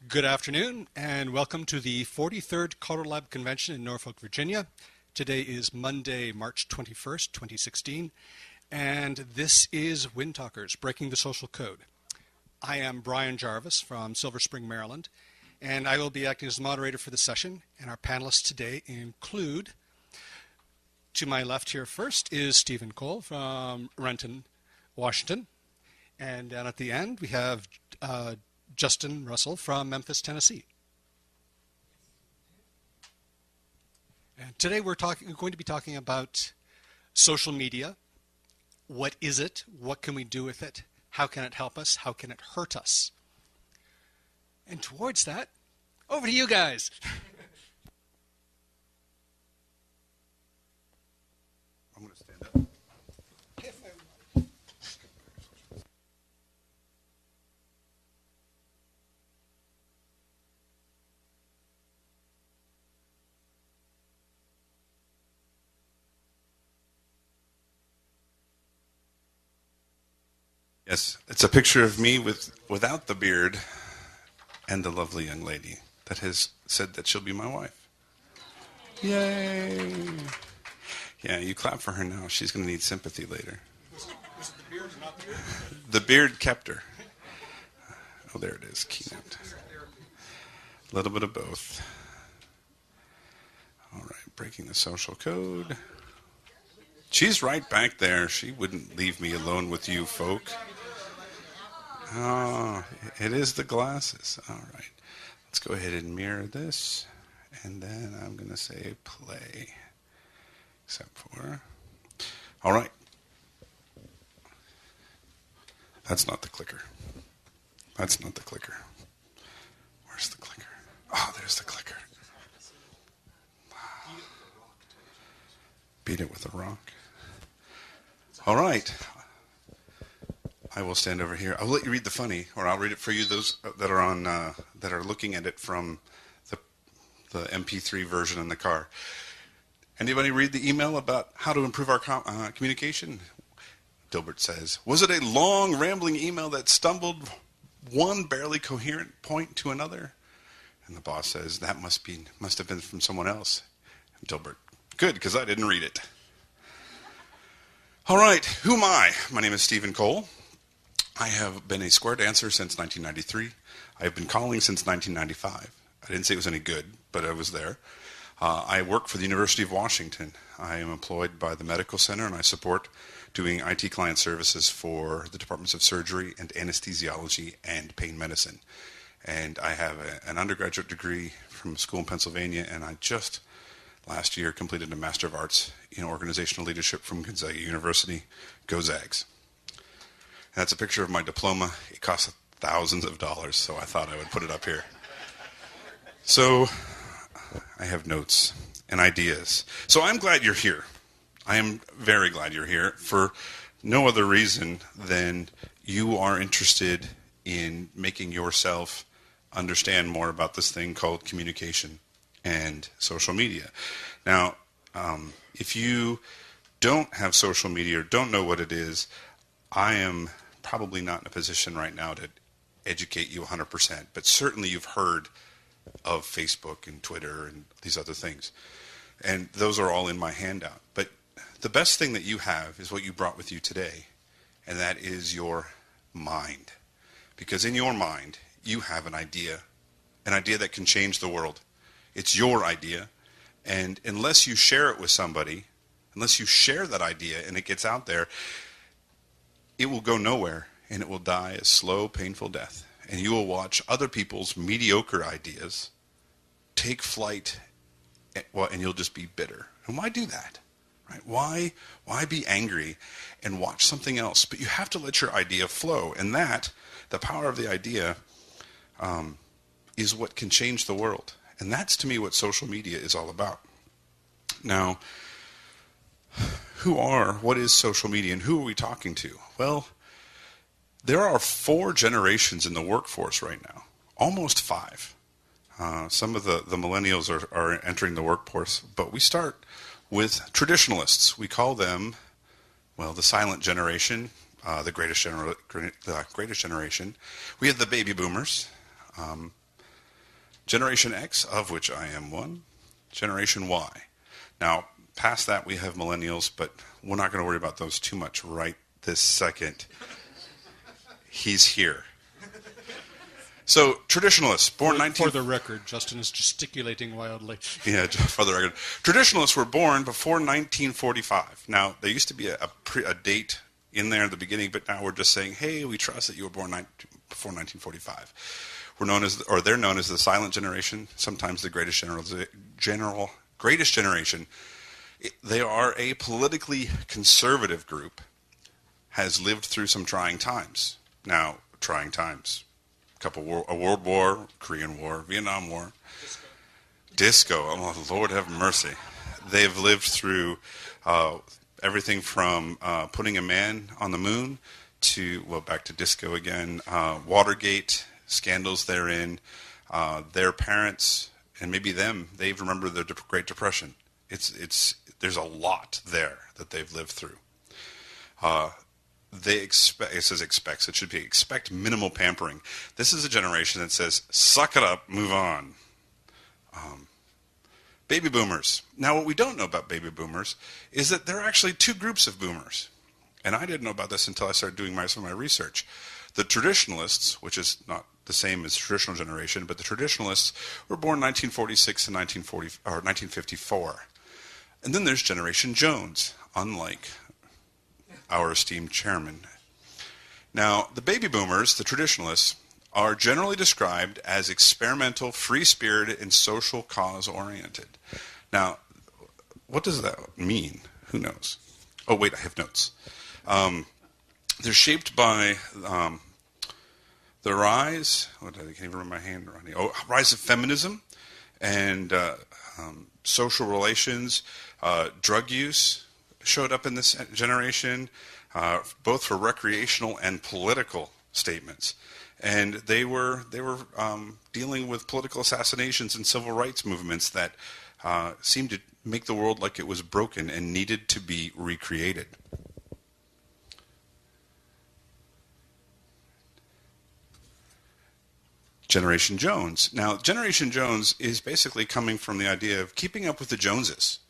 Good afternoon, and welcome to the 43rd CALLERLAB Convention in Norfolk, Virginia. Today is Monday, March 21st, 2016, and this is Wind Talkers, Breaking the Social Code. I am Brian Jarvis from Silver Spring, Maryland, and I will be acting as the moderator for the session, and our panelists today include, to my left here first is Stephen Cole from Renton, Washington, and down at the end we have Justin Russell from Memphis, Tennessee. And today we're going to be talking about social media. What is it? What can we do with it? How can it help us? How can it hurt us? And towards that, over to you guys. I'm going to stand up. Yes, it's a picture of me without the beard and the lovely young lady that has said that she'll be my wife. Yay! Yeah, you clap for her now. She's going to need sympathy later. Was it the beard or not the beard? The beard kept her. Oh, there it is, keynote. A little bit of both. All right, breaking the social code. She's right back there. She wouldn't leave me alone with you folk. Oh, it is the glasses. All right. Let's go ahead and mirror this. And then I'm going to say play. Except for... All right. That's not the clicker. That's not the clicker. Where's the clicker? Oh, there's the clicker. Beat it with a rock. All right. I will stand over here. I'll let you read the funny, or I'll read it for you. Those that are on that are looking at it from the MP3 version in the car. Anybody read the email about how to improve our communication? Dilbert says, "Was it a long, rambling email that stumbled one barely coherent point to another?" And the boss says, "That must have been from someone else." And Dilbert, "Good, because I didn't read it." All right, who am I? My name is Stephen Cole. I have been a square dancer since 1993. I have been calling since 1995. I didn't say it was any good, but I was there. I work for the University of Washington. I am employed by the Medical Center, and I support doing IT client services for the Departments of Surgery and Anesthesiology and Pain Medicine. And I have an undergraduate degree from a school in Pennsylvania, and I just last year completed a Master of Arts in Organizational Leadership from Gonzaga University. Go Zags. And that's a picture of my diploma. It cost thousands of dollars, so I thought I would put it up here. So I have notes and ideas. So I'm glad you're here. I am very glad you're here for no other reason than you are interested in making yourself understand more about this thing called communication and social media. Now, if you don't have social media or don't know what it is, I am probably not in a position right now to educate you 100%, but certainly you've heard of Facebook and Twitter and these other things. And those are all in my handout. But the best thing that you have is what you brought with you today, and that is your mind. Because in your mind, you have an idea that can change the world. It's your idea, and unless you share it with somebody, unless you share that idea and it gets out there, it will go nowhere, and it will die a slow, painful death. And you will watch other people's mediocre ideas take flight, and you'll just be bitter. And why do that? Right? Why be angry and watch something else? But you have to let your idea flow, and that, the power of the idea, is what can change the world. And that's, to me, what social media is all about. Now, what is social media, and who are we talking to? Well, there are 4 generations in the workforce right now, almost 5. Some of the millennials are entering the workforce, but we start with traditionalists. We call them, well, the silent generation, the greatest generation. We have the baby boomers, Generation X, of which I am one. Generation Y. Now, past that we have millennials, but we're not going to worry about those too much right this second. He's here. So, traditionalists, born For the record, Justin is gesticulating wildly. Yeah, for the record. Traditionalists were born before 1945. Now, there used to be a date in there at the beginning, but now we're just saying, hey, we trust that you were born before 1945. They're known as the silent generation, sometimes the greatest greatest generation. They are a politically conservative group, has lived through some trying times. Now, trying times. A World War, Korean War, Vietnam War, disco. Oh, Lord have mercy. They've lived through everything from putting a man on the moon to, well, back to disco again, Watergate, scandals therein, their parents, and maybe them, they remember the Great Depression. There's a lot there that they've lived through. They expect, it says expects, it should be expect minimal pampering. This is a generation that says, suck it up, move on. Baby boomers. Now, what we don't know about baby boomers is that there are actually two groups of boomers. And I didn't know about this until I started doing some of my research. The traditionalists, which is not the same as traditional generation, but the traditionalists were born 1946 to 1954. And then there's Generation Jones, unlike our esteemed chairman. Now, the baby boomers, the traditionalists, are generally described as experimental, free-spirited, and social cause-oriented. Now, what does that mean? Who knows? Oh, wait, I have notes. They're shaped by the rise, I can't even remember my hand around here. Oh, rise of feminism and social relations, drug use showed up in this generation, both for recreational and political statements. And they were dealing with political assassinations and civil rights movements that seemed to make the world like it was broken and needed to be recreated. Generation Jones. Now, Generation Jones is basically coming from the idea of keeping up with the Joneses.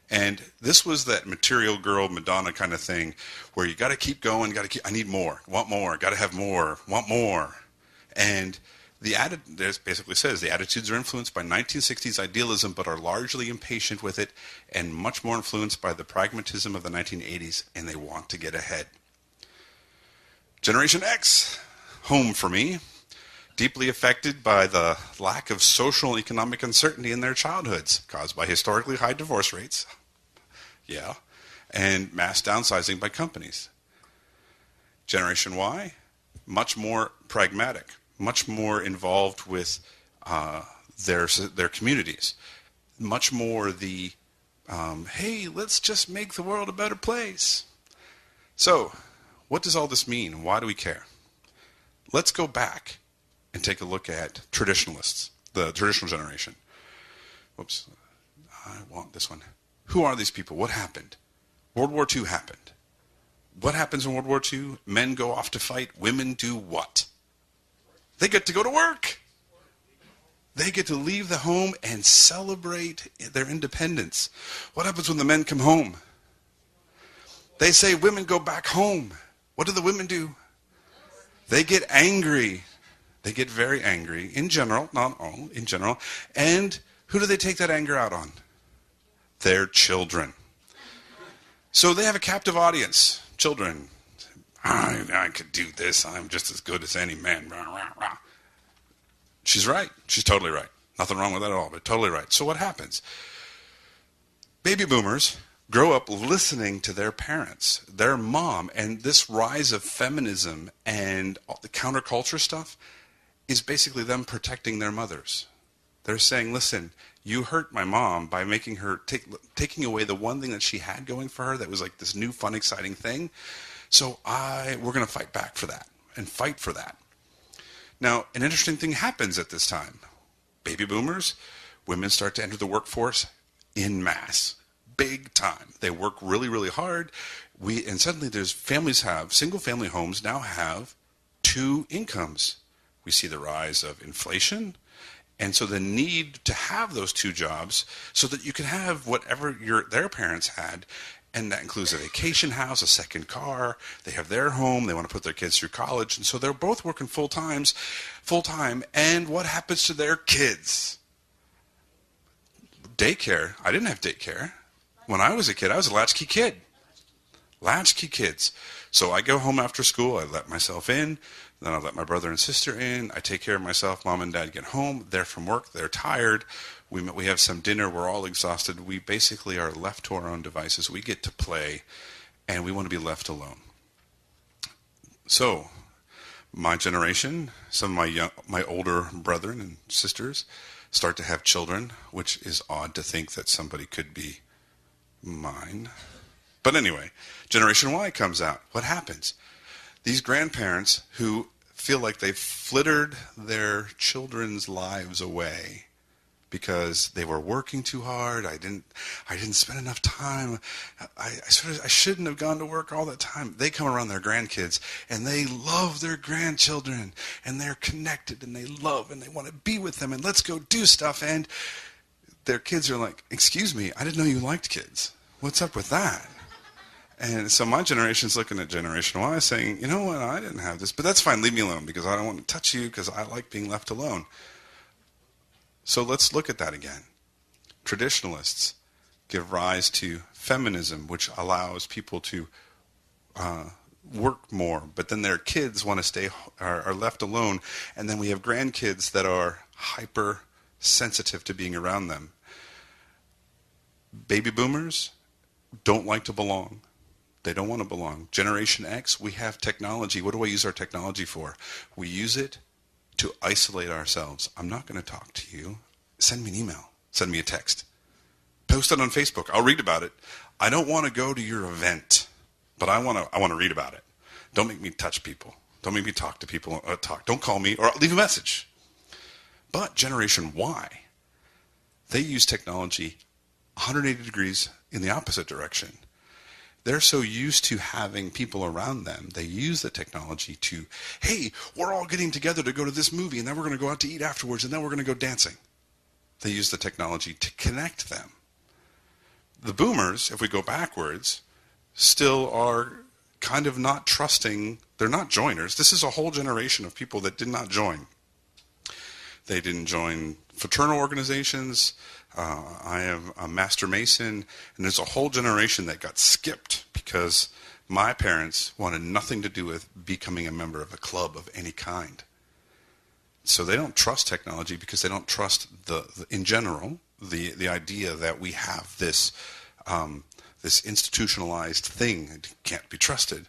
And this was that material girl, Madonna kind of thing, where you got to keep going, I need more, want more, got to have more, want more. And this basically says the attitudes are influenced by 1960s idealism, but are largely impatient with it, and much more influenced by the pragmatism of the 1980s, and they want to get ahead. Generation X, home for me. Deeply affected by the lack of social and economic uncertainty in their childhoods, caused by historically high divorce rates, and mass downsizing by companies. Generation Y, much more pragmatic, much more involved with their communities, much more the, hey, let's just make the world a better place. So, what does all this mean? Why do we care? Let's go back and take a look at traditionalists, the traditional generation. Whoops, I want this one. Who are these people? What happened? World War II happened. What happens in World War II? Men go off to fight. Women do what? They get to go to work. They get to leave the home and celebrate their independence. What happens when the men come home? They say women go back home. What do the women do? They get angry. They get very angry, in general, not all, in general. And who do they take that anger out on? Their children. So they have a captive audience. Children. I could do this. I'm just as good as any man. She's right. She's totally right. Nothing wrong with that at all, but totally right. So what happens? Baby boomers grow up listening to their parents, their mom, and this rise of feminism and the counterculture stuff is basically them protecting their mothers. They're saying, listen, you hurt my mom by making her taking away the one thing that she had going for her that was like this new, fun, exciting thing. So we're going to fight back for that and fight for that. Now, an interesting thing happens at this time. Baby boomers, women start to enter the workforce en masse, big time. They work really, really hard. And suddenly single family homes now have two incomes. We see the rise of inflation And so the need to have those two jobs so that you can have whatever their parents had, and that includes a vacation house, a second car, they have their home, they want to put their kids through college, and so they're both working full time, and what happens to their kids? Daycare. I didn't have daycare. When I was a kid, I was a latchkey kid. Latchkey kids. So I go home after school, I let myself in, then I let my brother and sister in, I take care of myself, mom and dad get home, they're from work, they're tired, we have some dinner, we're all exhausted, we basically are left to our own devices, we get to play, and we want to be left alone. So, my generation, some of my older brethren and sisters start to have children, which is odd to think that somebody could be mine. But anyway, Generation Y comes out. What happens? These grandparents who feel like they've flittered their children's lives away because they were working too hard. I didn't spend enough time. I shouldn't have gone to work all that time. They come around their grandkids and they love their grandchildren and they're connected and they love and they want to be with them and let's go do stuff. And their kids are like, excuse me, I didn't know you liked kids. What's up with that? And so my generation's looking at Generation Y saying, you know what, I didn't have this, but that's fine, leave me alone because I don't want to touch you because I like being left alone. So let's look at that again. Traditionalists give rise to feminism, which allows people to work more, but then their kids want to are left alone, and then we have grandkids that are hypersensitive to being around them. Baby boomers don't like to belong. They don't want to belong. Generation X, we have technology. What do I use our technology for? We use it to isolate ourselves. I'm not going to talk to you. Send me an email. Send me a text. Post it on Facebook. I'll read about it. I don't want to go to your event, but I want to read about it. Don't make me touch people. Don't make me talk to people. Don't call me or leave a message. But Generation Y, they use technology 180 degrees in the opposite direction. They're so used to having people around them, they use the technology to, hey, we're all getting together to go to this movie, and then we're going to go out to eat afterwards, and then we're going to go dancing. They use the technology to connect them. The boomers, if we go backwards, still are kind of not trusting. They're not joiners. This is a whole generation of people that did not join. They didn't join fraternal organizations. I am a master mason, and there's a whole generation that got skipped because my parents wanted nothing to do with becoming a member of a club of any kind. So they don't trust technology because they don't trust in general the idea that we have this institutionalized thing that can't be trusted.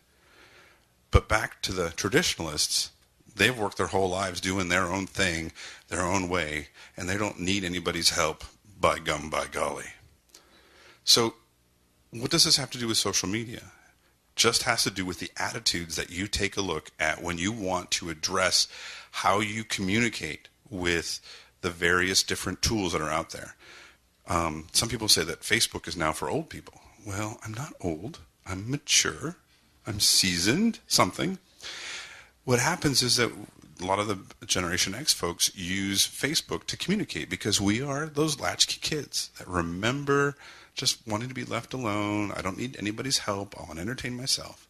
But back to the traditionalists, they've worked their whole lives doing their own thing, their own way, and they don't need anybody's help, by gum, by golly. So what does this have to do with social media? Just has to do with the attitudes that you take a look at when you want to address how you communicate with the various different tools that are out there. Some people say that Facebook is now for old people. Well, I'm not old. I'm mature. I'm seasoned, something. What happens is that a lot of the Generation X folks use Facebook to communicate because we are those latchkey kids that remember just wanting to be left alone. I don't need anybody's help. I want to entertain myself.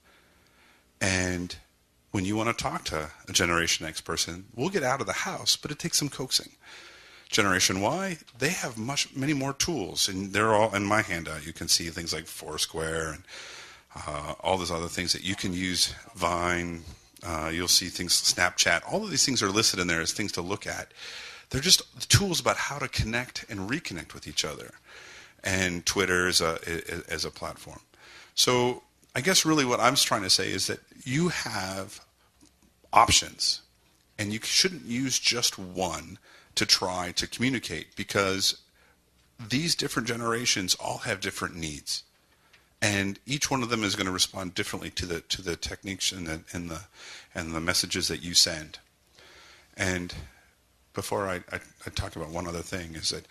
And when you want to talk to a Generation X person, we'll get out of the house, but it takes some coaxing. Generation Y, they have many more tools, and they're all in my handout. You can see things like Foursquare and all those other things that you can use, Vine. You'll see things, Snapchat. All of these things are listed in there as things to look at. They're just tools about how to connect and reconnect with each other. And Twitter as a platform. So I guess really what I'm trying to say is that you have options, and you shouldn't use just one to try to communicate because these different generations all have different needs. And each one of them is going to respond differently to the techniques and the messages that you send. And before I talk about one other thing is that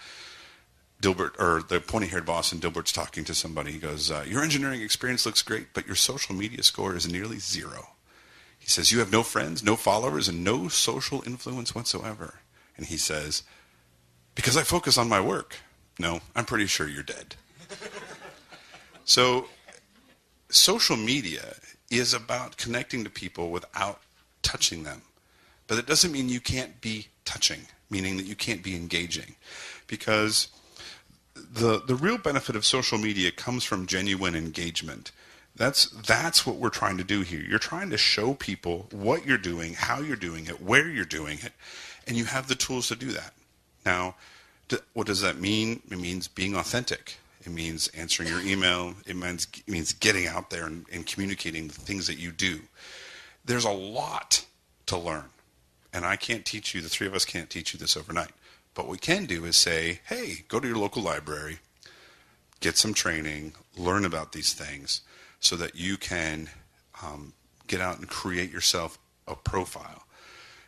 Dilbert, or the pointy-haired boss in Dilbert's talking to somebody. He goes, your engineering experience looks great, but your social media score is nearly 0. He says, you have no friends, no followers, and no social influence whatsoever. And he says, Because I focus on my work. No, I'm pretty sure you're dead. So social media is about connecting to people without touching them. But it doesn't mean you can't be touching, meaning that you can't be engaging. Because the real benefit of social media comes from genuine engagement. That's what we're trying to do here. You're trying to show people what you're doing, how you're doing it, where you're doing it, and you have the tools to do that. Now, what does that mean? It means being authentic. It means answering your email. It means getting out there and communicating the things that you do. There's a lot to learn. And I can't teach you, the three of us can't teach you this overnight. But what we can do is say, hey, go to your local library, get some training, learn about these things so that you can get out and create yourself a profile.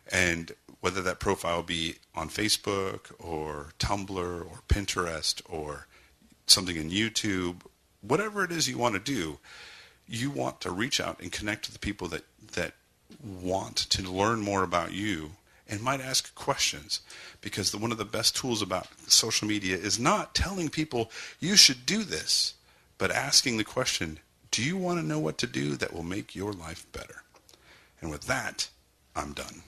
And whether that profile be on Facebook or Tumblr or Pinterest or something in YouTube, whatever it is you want to do, you want to reach out and connect to the people that want to learn more about you and might ask questions. Because one of the best tools about social media is not telling people you should do this, but asking the question, do you want to know what to do that will make your life better? And with that, I'm done.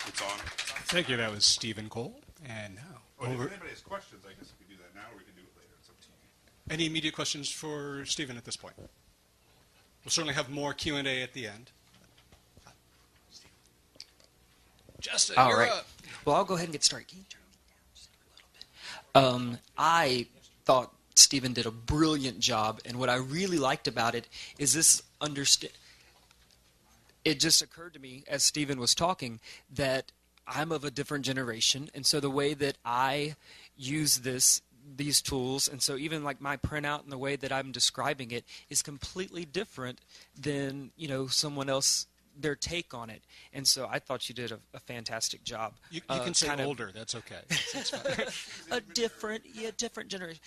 It's on. Thank you. That was Stephen Cole. And now, If anybody has questions, I guess we can do that now or we can do it later. It's up to you. any immediate questions for Stephen at this point? We'll certainly have more Q&A at the end. Justin, All you're right. up. Well, I'll go ahead and get started. Can you turn me down just a little bit? I thought Stephen did a brilliant job, and what I really liked about it is this It just occurred to me as Stephen was talking that I'm of a different generation, and so the way that I use these tools, and so even like my printout and the way that I'm describing it is completely different than someone else, their take on it. And so I thought you did a fantastic job. You can say older. That's okay. That's fine. a different generation.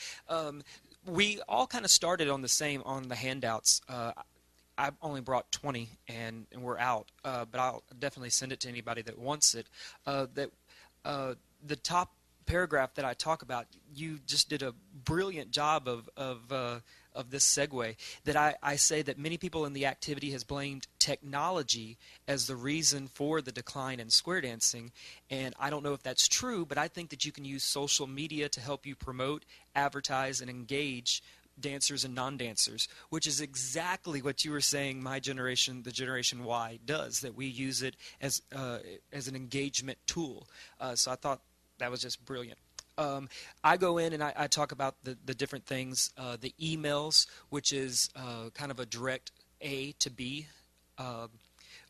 We all kind of started on the handouts. I only brought 20 and we're out, but I'll definitely send it to anybody that wants it. The top paragraph that I talk about, you just did a brilliant job of this segue, that I say that many people in the activity has blamed technology as the reason for the decline in square dancing, and I don't know if that's true, but I think that you can use social media to help you promote, advertise, and engage dancers and non-dancers, which is exactly what you were saying my generation, the Generation Y, does, that we use it as an engagement tool. So I thought that was just brilliant. I go in and I talk about the different things, the emails, which is kind of a direct A to B.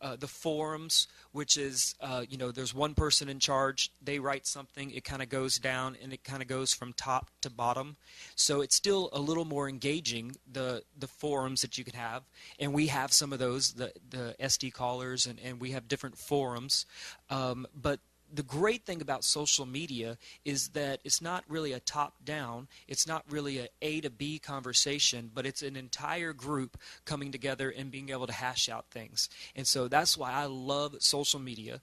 The forums, which is, there's one person in charge, they write something, it kind of goes down, and it kind of goes from top to bottom. So it's still a little more engaging, the forums that you can have. And we have some of those, the SD callers, and we have different forums. But the great thing about social media is that it's not really a top-down, it's not really an A to B conversation, but it's an entire group coming together and being able to hash out things. And so that's why I love social media.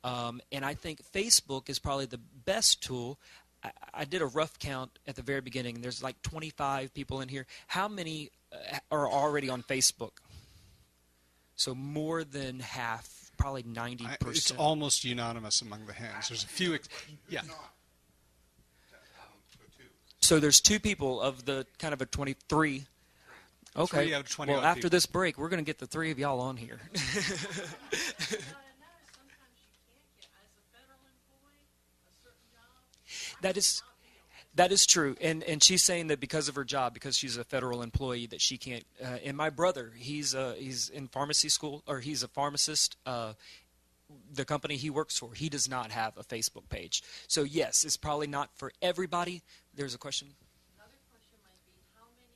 And I think Facebook is probably the best tool. I did a rough count at the very beginning. There's like 25 people in here. How many are already on Facebook? So more than half. Probably 90%. It's almost unanimous among the hands. There's a few. Yeah. So there's two people of the kind of a 23. Okay. 3 out of 20 well, after people. this break, we're going to get the three of y'all on here. That is true, and she's saying that because of her job, because she's a federal employee, that she can't. And my brother, he's in pharmacy school, or he's a pharmacist. The company he works for, he does not have a Facebook page. So yes, it's probably not for everybody. There's a question. Another question might be, how many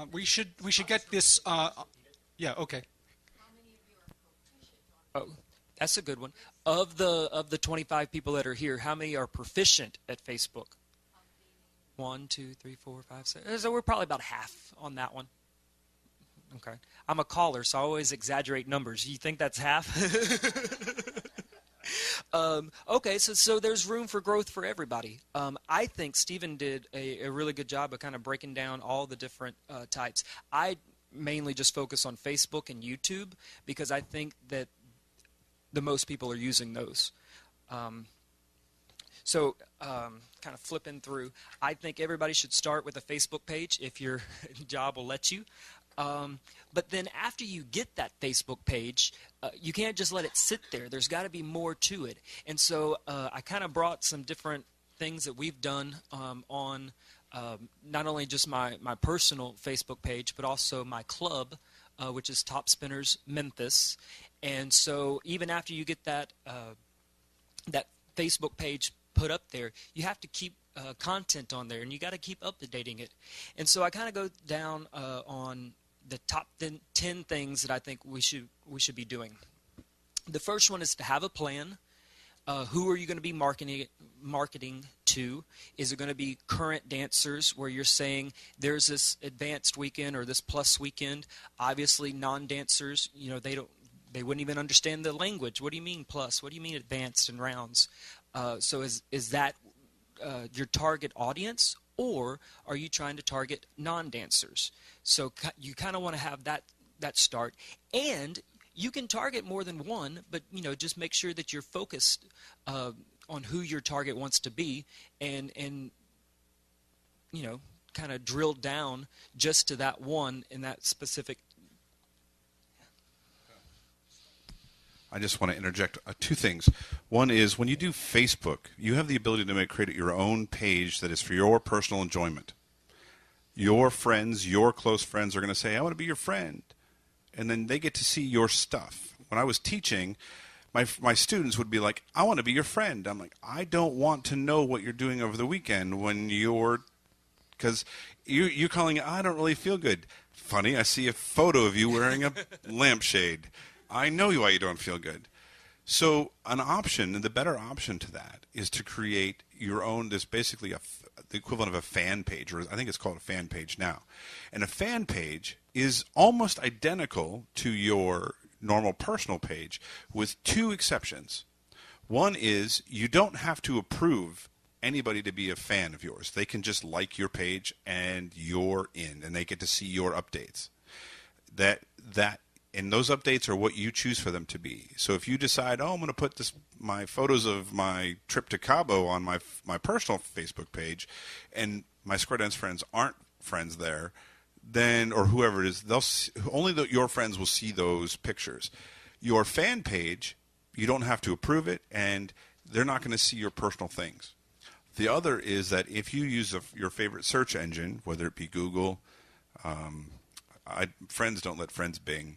of you are? We should get this. Yeah. Okay. How many of you are proficient on? Oh, that's a good one. Of the 25 people that are here, how many are proficient at Facebook? 1, 2, 3, 4, 5, 6. So we're probably about half on that one. Okay. I'm a caller, so I always exaggerate numbers. You think that's half? Okay, so there's room for growth for everybody. I think Stephen did a really good job of kind of breaking down all the different types. I mainly just focus on Facebook and YouTube because I think that the most people are using those. Kind of flipping through, I think everybody should start with a Facebook page if your job will let you. But then after you get that Facebook page, you can't just let it sit there. There's got to be more to it. And so I kind of brought some different things that we've done on not only just my personal Facebook page, but also my club, which is Top Spinners Memphis. And so even after you get that that Facebook page put up there, you have to keep content on there, and you got to keep updating it. And so I kind of go down on the top 10 things that I think we should be doing. The first one is to have a plan. Who are you going to be marketing to? Is it going to be current dancers where you're saying there's this advanced weekend or this plus weekend? Obviously, non-dancers, they wouldn't even understand the language. What do you mean plus? What do you mean advanced and rounds? So is that your target audience, or are you trying to target non-dancers? So you kind of want to have that start. And you can target more than one, but just make sure that you're focused on who your target wants to be, and kind of drill down just to that one in that specific. I just want to interject two things. One is when you do Facebook, you have the ability to create your own page that is for your personal enjoyment. Your friends, your close friends are going to say, I want to be your friend. And then they get to see your stuff. When I was teaching, my students would be like, I want to be your friend. I'm like, I don't want to know what you're doing over the weekend because you're calling it, I don't really feel good. Funny, I see a photo of you wearing a lampshade. I know why you don't feel good. So an option, and the better option to that, is to create your own, there's basically the equivalent of a fan page, or I think it's called a fan page now. And a fan page is almost identical to your normal personal page with two exceptions. One is you don't have to approve anybody to be a fan of yours. They can just like your page and you're in, and they get to see your updates. And those updates are what you choose for them to be. So if you decide, I'm going to put my photos of my trip to Cabo on my personal Facebook page, and my Square Dance friends aren't friends there, then, or whoever it is, your friends will see those pictures. Your fan page, you don't have to approve it, and they're not going to see your personal things. The other is that if you use your favorite search engine, whether it be Google, friends don't let friends Bing.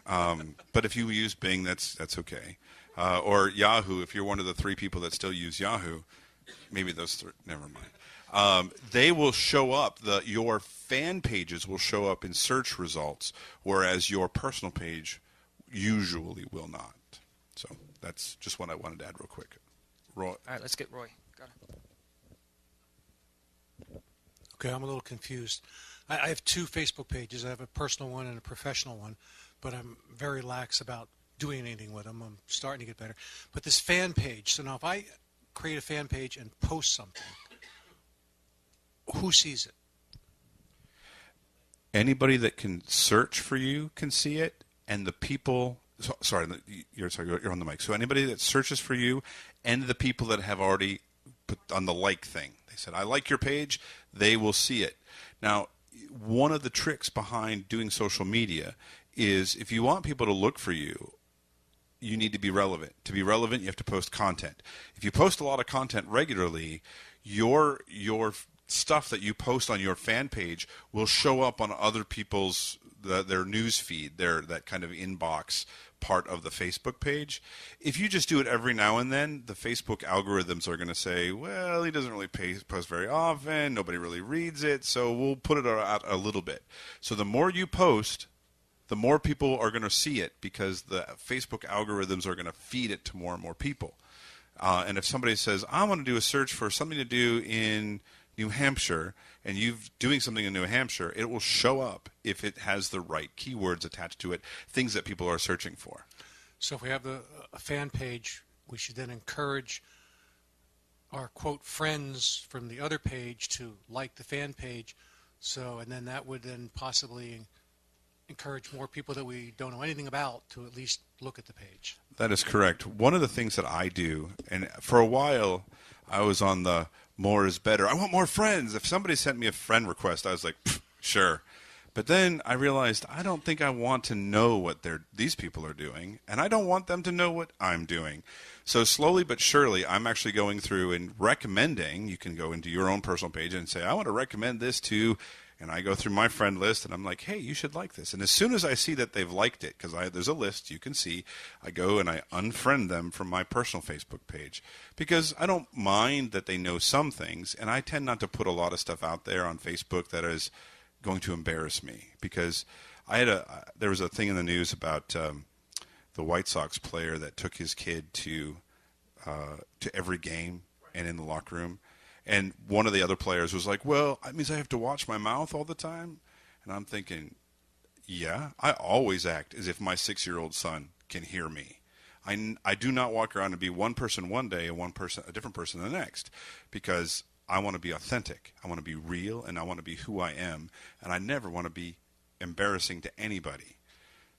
But if you use Bing, that's okay. Or Yahoo, if you're one of the 3 people that still use Yahoo, maybe those 3, never mind. They will show up, your fan pages will show up in search results, whereas your personal page usually will not. So that's just what I wanted to add real quick. Roy. All right, let's get Roy. Got it. Okay, I'm a little confused. I have 2 Facebook pages. I have a personal one and a professional one, but I'm very lax about doing anything with them. I'm starting to get better. But this fan page, so now if I create a fan page and post something, who sees it? Anybody that can search for you can see it, and the people. Sorry, you're on the mic. So anybody that searches for you, and the people that have already put on the like thing, they said, I like your page, they will see it. Now, one of the tricks behind doing social media is if you want people to look for you, you need to be relevant. To be relevant, you have to post content. If you post a lot of content regularly, your stuff that you post on your fan page will show up on other people's their news feed, that kind of inbox part of the Facebook page. If you just do it every now and then, the Facebook algorithms are going to say, well, he doesn't really post very often, nobody really reads it, so we'll put it out a little bit. So the more you post, the more people are going to see it, because the Facebook algorithms are going to feed it to more and more people. And if somebody says, I want to do a search for something to do in New Hampshire and you're doing something in New Hampshire, it will show up if it has the right keywords attached to it, things that people are searching for. So if we have a fan page, we should then encourage our, quote, friends from the other page to like the fan page. And then that would then possibly encourage more people that we don't know anything about to at least look at the page. That is correct. One of the things that I do, and for a while I was on the more is better. I want more friends. If somebody sent me a friend request, I was like, sure. But then I realized I don't think I want to know what these people are doing, and I don't want them to know what I'm doing. So slowly but surely, I'm actually going through and recommending. You can go into your own personal page and say, I want to recommend this to, and I go through my friend list, and I'm like, hey, you should like this. And as soon as I see that they've liked it, because there's a list you can see, I go and I unfriend them from my personal Facebook page. Because I don't mind that they know some things, and I tend not to put a lot of stuff out there on Facebook that is going to embarrass me. Because there was a thing in the news about the White Sox player that took his kid to every game and in the locker room. And one of the other players was like, well, that means I have to watch my mouth all the time. And I'm thinking, yeah, I always act as if my 6-year-old son can hear me. I do not walk around and be one person one day and a different person the next, because I want to be authentic. I want to be real, and I want to be who I am. And I never want to be embarrassing to anybody.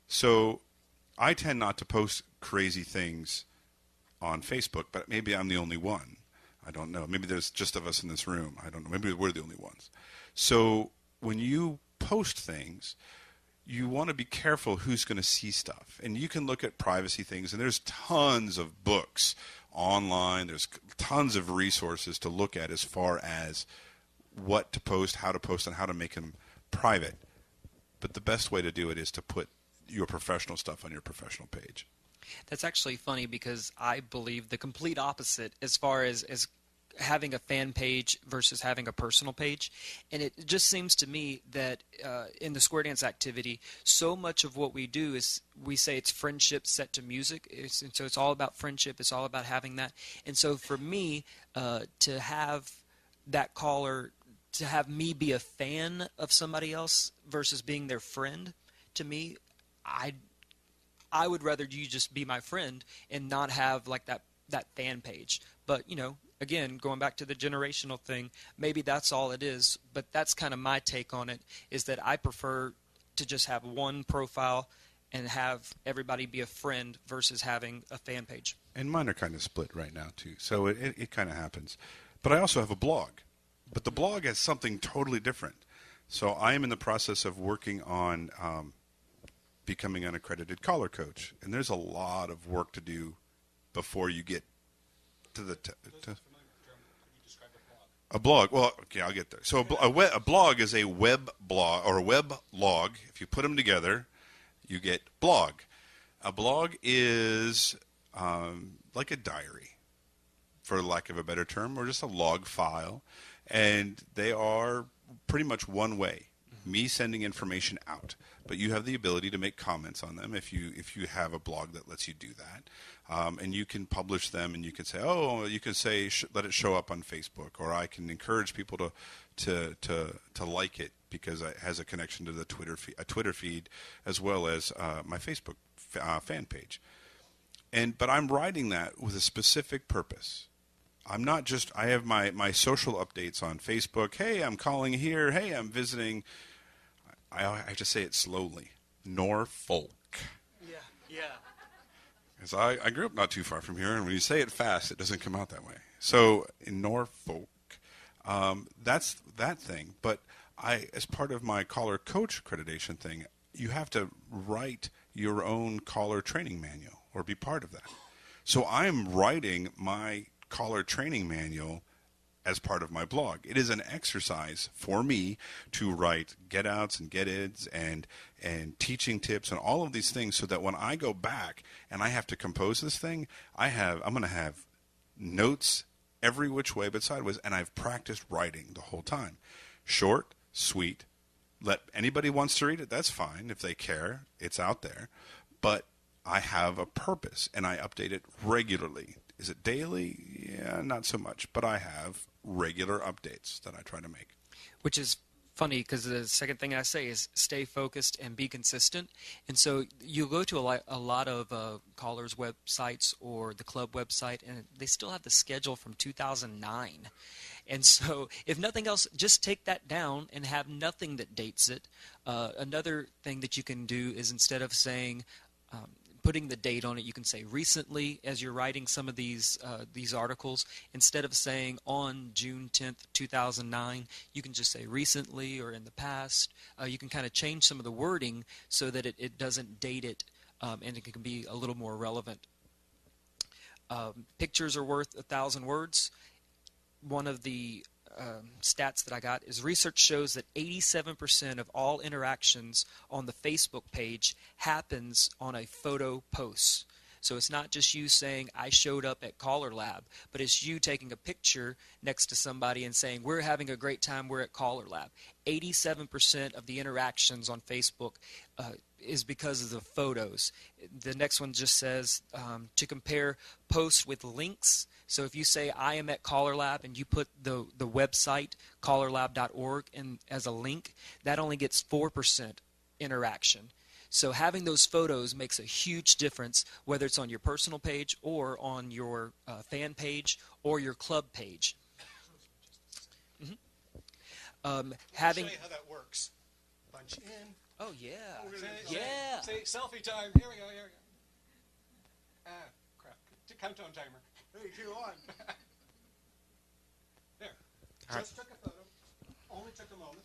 So I tend not to post crazy things on Facebook, but maybe I'm the only one. I don't know. Maybe there's just of us in this room. I don't know. Maybe we're the only ones. So when you post things, you want to be careful who's going to see stuff. And you can look at privacy things, and there's tons of books online. There's tons of resources to look at as far as what to post, and how to make them private. But the best way to do it is to put your professional stuff on your professional page. That's actually funny, because I believe the complete opposite as far as having a fan page versus having a personal page. And it just seems to me that in the square dance activity, so much of what we do is we say it's friendship set to music. And so it's all about friendship. It's all about having that. And so for me, to have that caller, to have me be a fan of somebody else versus being their friend, to me, I would rather you just be my friend and not have like that fan page. But, again, going back to the generational thing, maybe that's all it is. But that's kind of my take on it, is that I prefer to just have one profile and have everybody be a friend versus having a fan page. And mine are kind of split right now, too. So it kind of happens. But I also have a blog. But the blog has something totally different. So I am in the process of working on becoming an accredited caller coach, and there's a lot of work to do before you get to the a blog. Well, okay, I'll get there. So a blog is a web blog or a web log. If you put them together, you get blog. A blog is like a diary, for lack of a better term, or just a log file, and they are pretty much one way. Me sending information out, but you have the ability to make comments on them if you have a blog that lets you do that, and you can publish them, and you can say, let it show up on Facebook, or I can encourage people to like it because it has a connection to the Twitter feed as well as my Facebook fan page, but I'm writing that with a specific purpose. I'm not just, I have my social updates on Facebook. Hey, I'm calling here. Hey, I'm visiting. I have to say it slowly. Norfolk. Yeah. Because I grew up not too far from here, and when you say it fast, it doesn't come out that way. So in Norfolk, that's that thing. But as part of my caller coach accreditation thing, you have to write your own caller training manual or be part of that. So I'm writing my caller training manual as part of my blog. It is an exercise for me to write get outs and get ins and teaching tips and all of these things, so that when I go back and I have to compose this thing, I'm going to have notes every which way but sideways, and I've practiced writing the whole time. Short, sweet. Let anybody wants to read it, that's fine. If they care, it's out there. But I have a purpose, and I update it regularly. Is it daily? Yeah, not so much. But I have regular updates that I try to make. Which is funny because the second thing I say is stay focused and be consistent. And so you go to a lot of callers' websites or the club website, and they still have the schedule from 2009. And so if nothing else, just take that down and have nothing that dates it. Another thing that you can do is instead of saying putting the date on it, you can say recently as you're writing some of these articles. Instead of saying on June 10th, 2009, you can just say recently or in the past. You can kind of change some of the wording so that it doesn't date it and it can be a little more relevant. Pictures are worth 1,000 words. One of the stats that I got is research shows that 87% of all interactions on the Facebook page happens on a photo post. So it's not just you saying, I showed up at CALLERLAB, but it's you taking a picture next to somebody and saying, we're having a great time, we're at CALLERLAB. 87% of the interactions on Facebook is because of the photos. The next one just says to compare posts with links. So if you say, I am at CALLERLAB, and you put the website, callerlab.org, as a link, that only gets 4% interaction. So having those photos makes a huge difference, whether it's on your personal page or on your fan page or your club page. I'll show you how that works. Bunch in. Oh, yeah. Yeah. Say selfie time. Here we go. Ah, crap. Countdown timer. 3, 2, 1. There. All Just took a photo. Only took a moment.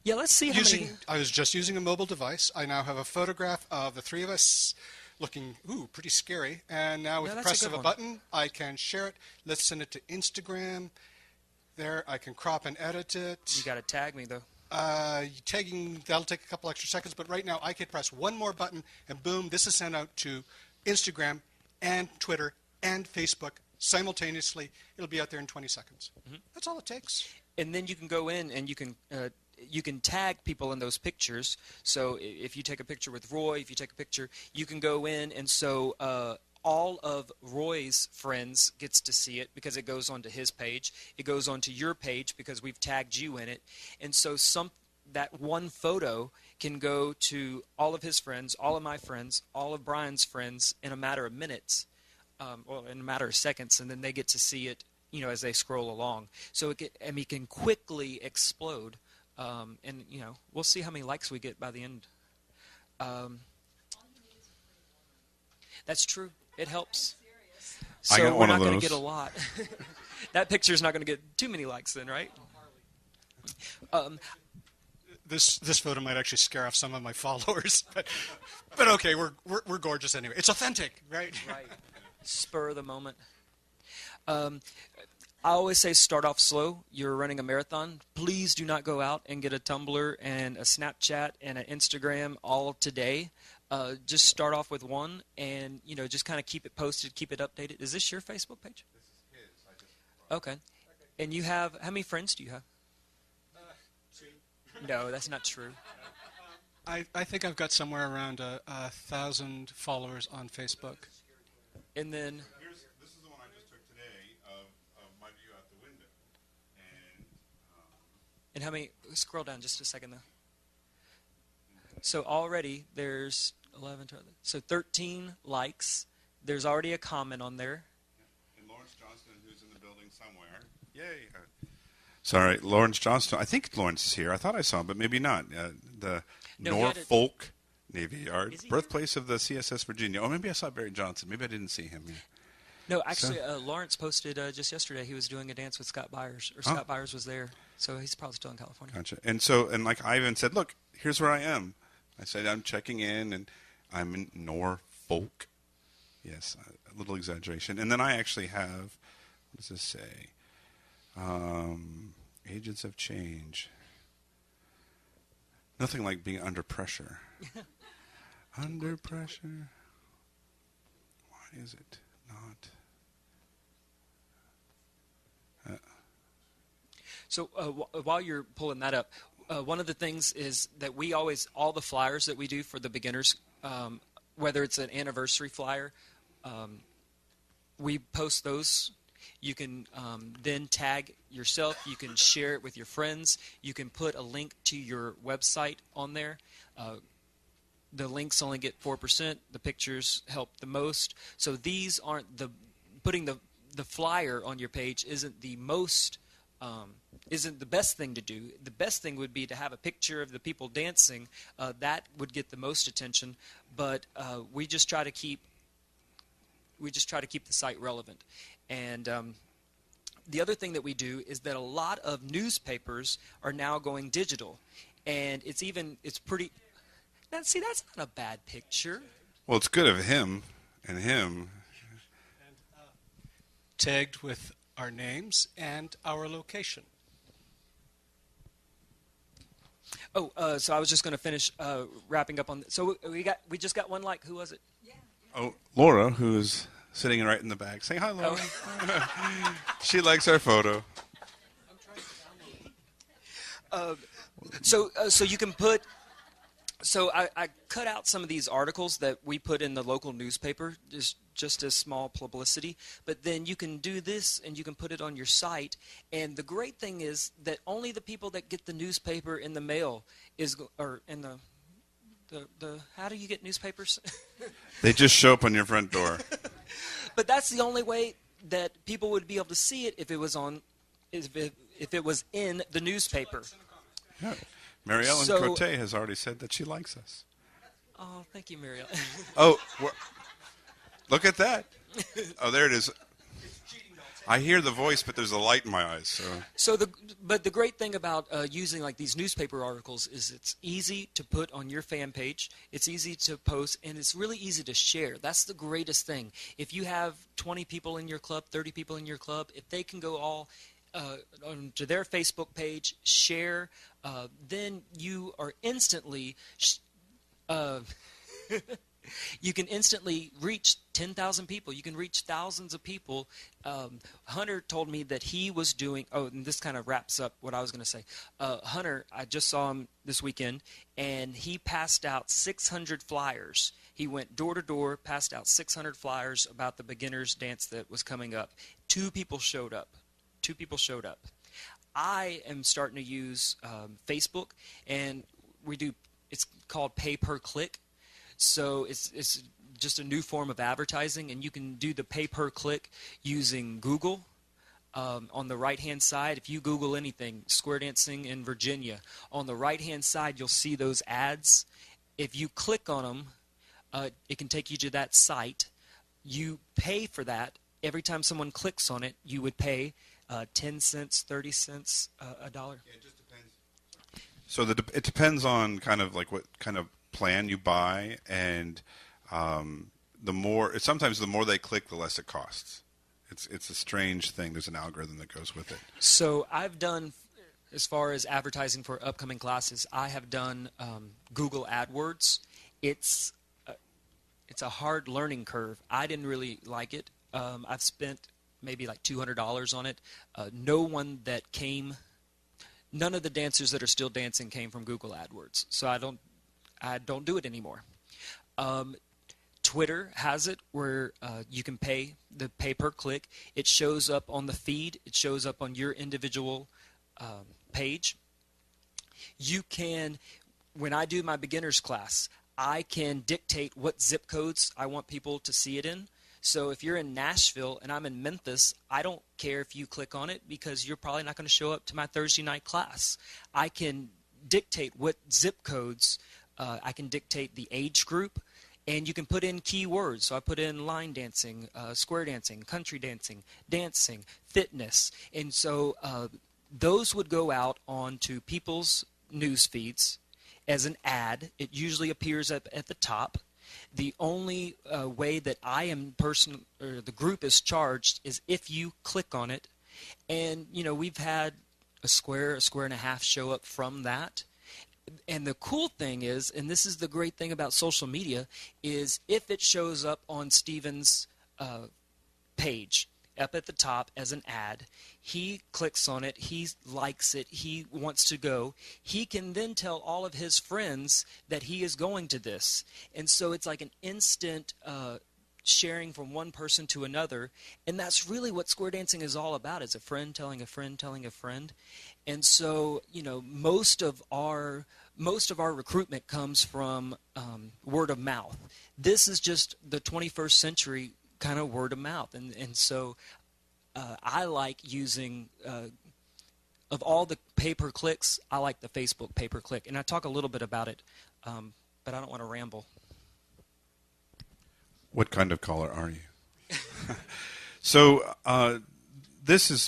Yeah, let's see how many... I was just using a mobile device. I now have a photograph of the three of us looking, pretty scary. And now with the press of a button, I can share it. Let's send it to Instagram. There, I can crop and edit it. You got to tag me, though. Tagging, that'll take a couple extra seconds, but right now I can press one more button, and boom, this is sent out to Instagram and Twitter and Facebook simultaneously. It'll be out there in 20 seconds. Mm-hmm. That's all it takes. And then you can go in and you can tag people in those pictures. So if you take a picture with Roy, if you take a picture, you can go in, and so all of Roy's friends gets to see it because it goes onto his page. It goes onto your page because we've tagged you in it. And so that one photo can go to all of his friends, all of my friends, all of Brian's friends in a matter of minutes, in a matter of seconds, and then they get to see it, as they scroll along. So it can quickly explode. And we'll see how many likes we get by the end. That's true. It helps. So I got we're one not of going to those. get a lot. That picture's not going to get too many likes then, right? This photo might actually scare off some of my followers, but okay, we're gorgeous anyway. It's authentic, right? Right. Spur of the moment. I always say start off slow. You're running a marathon. Please do not go out and get a Tumblr and a Snapchat and an Instagram all today. Just start off with one and, just kind of keep it posted, keep it updated. Is this your Facebook page? This is his. Okay. And you have, how many friends do you have? 2. No, that's not true. I think I've got somewhere around 1,000 followers on Facebook. And then... This is the one I just took today of my view out the window. And how many, scroll down just a second though. So already there's 11, 12, so 13 likes. There's already a comment on there. And Lawrence Johnston, who's in the building somewhere. Yay. Sorry, Lawrence Johnston. I think Lawrence is here. I thought I saw him, but maybe not. The Norfolk Navy Yard, birthplace of the CSS Virginia. Oh, maybe I saw Barry Johnson. Maybe I didn't see him. Yeah. No, actually, Lawrence posted just yesterday. He was doing a dance with Scott Byers, or Scott Byers was there. So he's probably still in California. Gotcha. And like I even said, look, here's where I am. I said I'm checking in, and I'm in Norfolk. Yes, a little exaggeration. And then I actually have, what does this say? Agents of change. Nothing like being under pressure. Under pressure. Why is it not? So while you're pulling that up, one of the things is that we always, all the flyers that we do for the beginners, whether it's an anniversary flyer, we post those. You can then tag yourself. You can share it with your friends. You can put a link to your website on there. The links only get 4%. The pictures help the most. So these aren't putting the flyer on your page isn't the best thing to do. The best thing would be to have a picture of the people dancing. That would get the most attention. But we just try to keep the site relevant. And the other thing that we do is that a lot of newspapers are now going digital, and it's pretty. Now, see, that's not a bad picture. Well, it's good of him and him. Tagged with our names and our location. Oh, so I was just going to finish wrapping up on. So we just got one like. Who was it? Oh, Laura, who's sitting right in the back. Say hi, Laura. She likes our photo. So you can put. So I cut out some of these articles that we put in the local newspaper, just as small publicity. But then you can do this, and you can put it on your site. And the great thing is that only the people that get the newspaper in the mail or in the how do you get newspapers? They just show up on your front door. But that's the only way that people would be able to see it if it was in the newspaper. Yeah. Mary Ellen Cote has already said that she likes us. Oh, thank you, Mary Ellen. Oh, look at that. Oh, there it is. I hear the voice, but there's a light in my eyes. But the great thing about using like these newspaper articles is it's easy to put on your fan page. It's easy to post, and it's really easy to share. That's the greatest thing. If you have 20 people in your club, 30 people in your club, if they can go all onto their Facebook page, share, then you are instantly you can instantly reach 10,000 people. You can reach thousands of people. Hunter told me that he was doing, and this kind of wraps up what I was going to say. Hunter, I just saw him this weekend, and he passed out 600 flyers. He went door to door, passed out 600 flyers about the beginner's dance that was coming up. 2 people showed up. I am starting to use Facebook, and it's called pay per click. So it's just a new form of advertising, and you can do the pay per click using Google. On the right-hand side, if you Google anything, square dancing in Virginia, on the right-hand side you'll see those ads. If you click on them, it can take you to that site. You pay for that. Every time someone clicks on it, you would pay 10 cents, 30 cents, $1. Yeah, it just depends. So it depends on kind of like what kind of plan you buy, and sometimes the more they click, the less it costs. It's a strange thing. There's an algorithm that goes with it. So I've done, as far as advertising for upcoming classes, I have done Google AdWords. It's a hard learning curve. I didn't really like it. I've spent maybe like $200 on it. None of the dancers that are still dancing came from Google AdWords. So I don't do it anymore. Twitter has it where you can pay per click. It shows up on the feed. It shows up on your individual page. You can, when I do my beginners class, I can dictate what zip codes I want people to see it in. So if you're in Nashville and I'm in Memphis, I don't care if you click on it because you're probably not going to show up to my Thursday night class. I can dictate what zip codes, I can dictate the age group, and you can put in keywords. So I put in line dancing, square dancing, country dancing, fitness. And so those would go out onto people's news feeds as an ad. It usually appears up at the top. The only way that the group is charged is if you click on it. And, we've had a square and a half show up from that. And the cool thing is, and this is the great thing about social media, is if it shows up on Steven's page, up at the top as an ad. He clicks on it. He likes it. He wants to go. He can then tell all of his friends that he is going to this. And so it's like an instant sharing from one person to another. And that's really what square dancing is all about, is a friend telling a friend telling a friend. And so, most of our recruitment comes from word of mouth. This is just the 21st century kind of word of mouth. And so I like using, of all the pay-per-clicks, I like the Facebook pay-per-click. And I talk a little bit about it, but I don't want to ramble. What kind of caller are you? So this is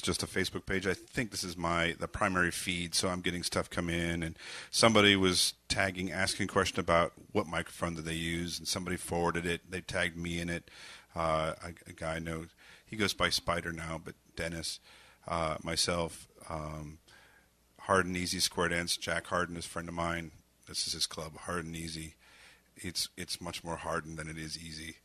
just a Facebook page. I think this is the primary feed, so I'm getting stuff come in, and somebody was asking a question about what microphone did they use, and somebody forwarded it. They tagged me in it. A guy I know, he goes by Spider now, but Dennis, myself, Hard and Easy Square Dance. Jack Harden is a friend of mine. This is his club, Hard and Easy. It's much more hardened than it is easy.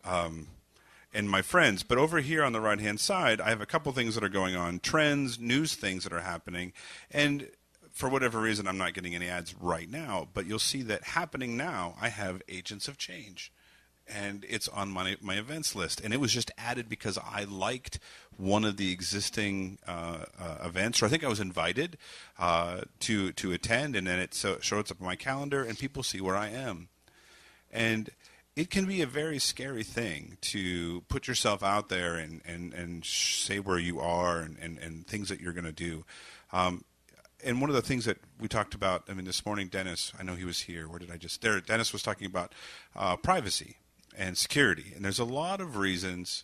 And my friends, but over here on the right-hand side, I have a couple things that are going on, trends, news things that are happening, and for whatever reason, I'm not getting any ads right now, but you'll see that happening now, I have Agents of Change, and it's on my events list, and it was just added because I liked one of the existing events, or I think I was invited to attend, and then it shows up on my calendar, and people see where I am. And it can be a very scary thing to put yourself out there and say where you are and things that you're going to do. And one of the things that we talked about, this morning, Dennis, I know he was here. Dennis was talking about privacy and security. And there's a lot of reasons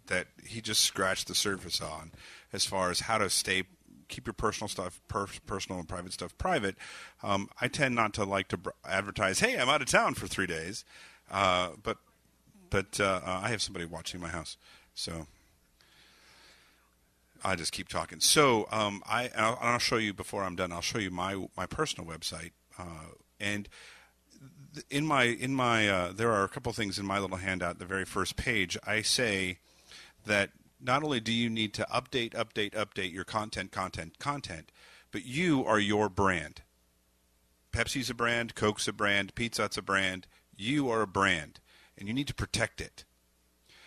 that he just scratched the surface on as far as how to keep your personal stuff, personal and private stuff private. I tend not to like to advertise, hey, I'm out of town for 3 days. But I have somebody watching my house, so I just keep talking. So I'll show you before I'm done. I'll show you my personal website, and in my there are a couple things in my little handout. The very first page, I say that not only do you need to update your content, but you are your brand. Pepsi's a brand, Coke's a brand, Pizza Hut's a brand. You are a brand, and you need to protect it.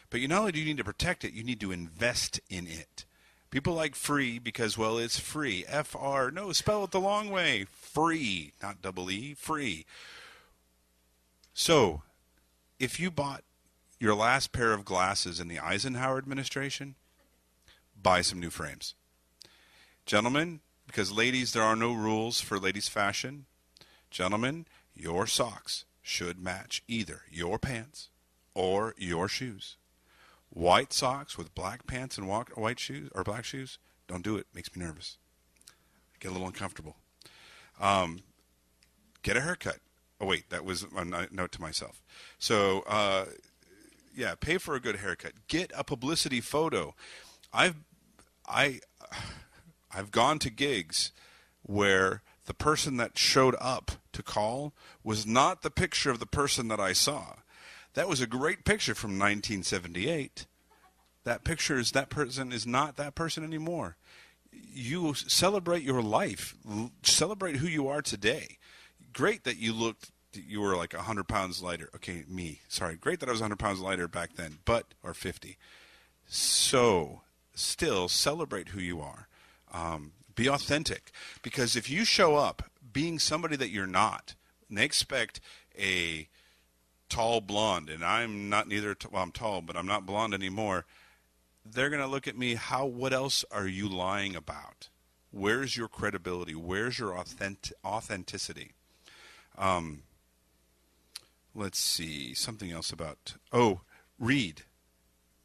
But not only do you need to protect it, you need to invest in it. People like free because, well, it's free. F-R, no, spell it the long way. Free, not double E, free. So, if you bought your last pair of glasses in the Eisenhower administration, buy some new frames. Gentlemen, because ladies, there are no rules for ladies' fashion. Gentlemen, your socks should match either your pants or your shoes. White socks with black pants and white shoes or black shoes, don't do it. Makes me nervous. Get a little uncomfortable. Get a haircut. Oh wait, that was a note to myself. So pay for a good haircut. Get a publicity photo. I've gone to gigs where the person that showed up to call was not the picture of the person that I saw. That was a great picture from 1978. That person is not that person anymore. You celebrate your life. Celebrate who you are today. Great that you were like 100 pounds lighter. Okay, great that I was 100 pounds lighter back then, or 50. So, still celebrate who you are. Be authentic. Because if you show up being somebody that you're not, and they expect a tall blonde, and I'm not I'm tall, but I'm not blonde anymore, they're going to look at me, what else are you lying about? Where's your credibility? Where's your authenticity? Let's see, something else about, read.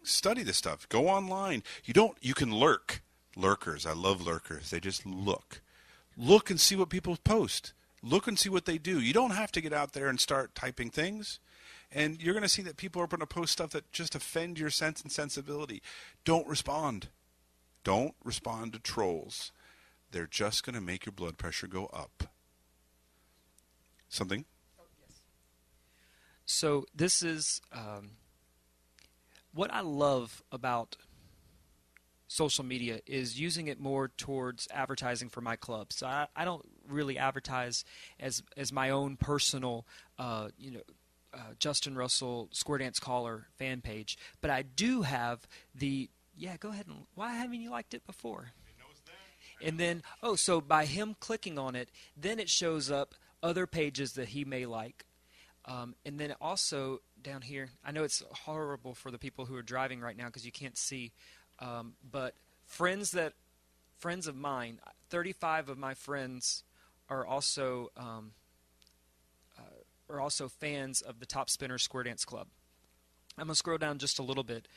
Study this stuff. Go online. You can lurk. Lurkers. I love lurkers. They just look. Look and see what people post. Look and see what they do. You don't have to get out there and start typing things. And you're going to see that people are going to post stuff that just offend your sense and sensibility. Don't respond. Don't respond to trolls. They're just going to make your blood pressure go up. Something? So this is what I love about social media is using it more towards advertising for my club. So I don't really advertise as my own personal, Justin Russell Square Dance Caller fan page, but I do have the. Yeah, go ahead. Why haven't you liked it before? And then, so by him clicking on it, then it shows up other pages that he may like. And then also down here, I know it's horrible for the people who are driving right now because you can't see, but friends of mine, 35 of my friends are also fans of the Top Spinner Square Dance Club. I'm going to scroll down just a little bit.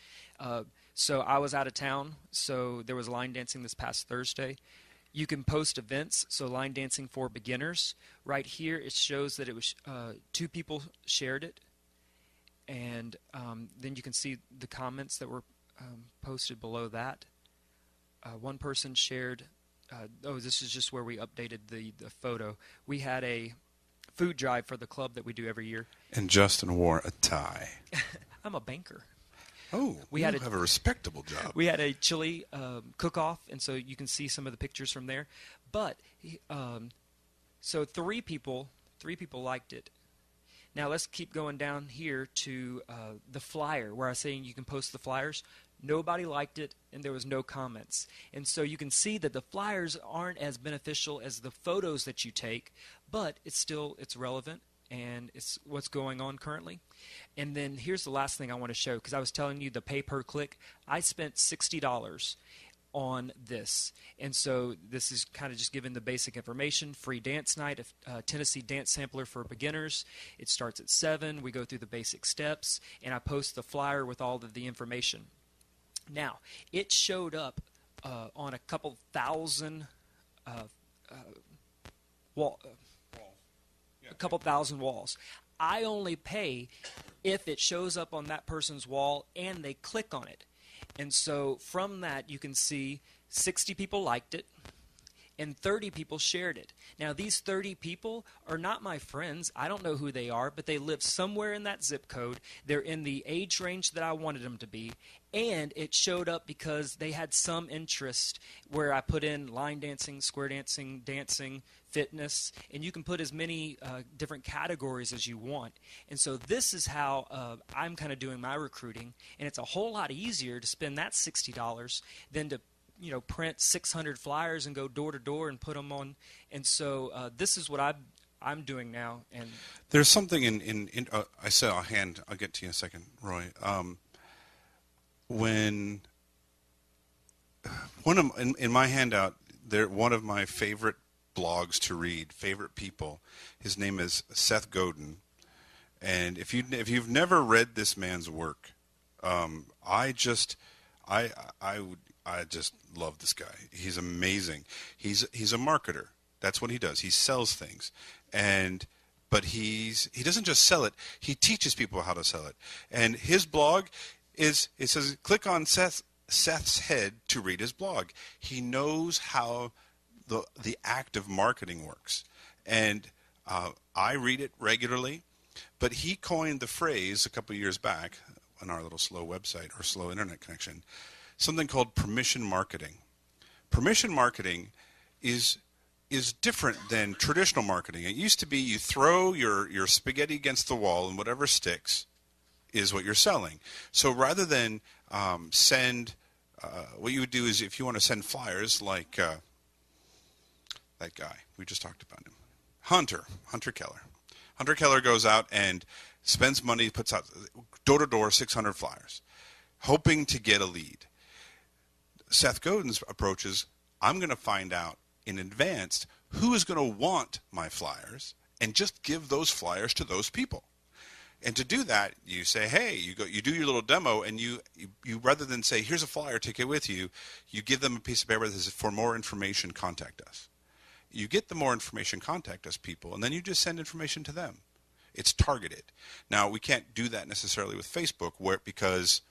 So I was out of town, so there was line dancing this past Thursday. You can post events, so line dancing for beginners. Right here, it shows that it was 2 people shared it, and then you can see the comments that were posted below that. One person shared, this is just where we updated the photo. We had a food drive for the club that we do every year. And Justin wore a tie. I'm a banker. Oh, you have a respectable job. We had a chili cook-off, and so you can see some of the pictures from there. But so 3 people liked it. Now let's keep going down here to the flyer, where I was saying you can post the flyers. Nobody liked it, and there was no comments. And so you can see that the flyers aren't as beneficial as the photos that you take, but it's relevant. And it's what's going on currently. And then here's the last thing I want to show, because I was telling you the pay per click. I spent $60 on this. And so this is kind of just giving the basic information. Free dance night, a Tennessee dance sampler for beginners. It starts at 7. We go through the basic steps, and I post the flyer with all of the information. Now, it showed up on a couple thousand a couple thousand walls. I only pay if it shows up on that person's wall and they click on it. And so from that, you can see 60 people liked it and 30 people shared it. Now, these 30 people are not my friends. I don't know who they are, but they live somewhere in that zip code. They're in the age range that I wanted them to be. And it showed up because they had some interest where I put in line dancing, square dancing, dancing, fitness, and you can put as many different categories as you want. And so this is how I'm kind of doing my recruiting, and it's a whole lot easier to spend that $60 than to print 600 flyers and go door to door and put them on. And so this is what I'm doing now. And there's something in I saw a hand. I'll get to you in a second, Roy. When in my handout, one of my favorite blogs to read, favorite people, his name is Seth Godin, and if you've never read this man's work, I just love this guy. He's amazing. He's a marketer. That's what he does. He sells things, but he doesn't just sell it. He teaches people how to sell it. And his blog it says click on Seth's head to read his blog. He knows how the act of marketing works, and I read it regularly. But he coined the phrase a couple of years back on our little slow website or slow internet connection, something called permission marketing. Permission marketing is different than traditional marketing. It used to be you throw your spaghetti against the wall and whatever sticks is what you're selling. So rather than send, what you would do is if you want to send flyers like that guy, we just talked about him, Hunter Keller. Hunter Keller goes out and spends money, puts out door to door 600 flyers, hoping to get a lead. Seth Godin's approach is, I'm going to find out in advance who is going to want my flyers and just give those flyers to those people. And to do that, you say, hey, you do your little demo, and you rather than say, here's a flyer, take it with you, you give them a piece of paper that says, for more information, contact us. You get the more information, contact us people, and then you just send information to them. It's targeted. Now, we can't do that necessarily with Facebook because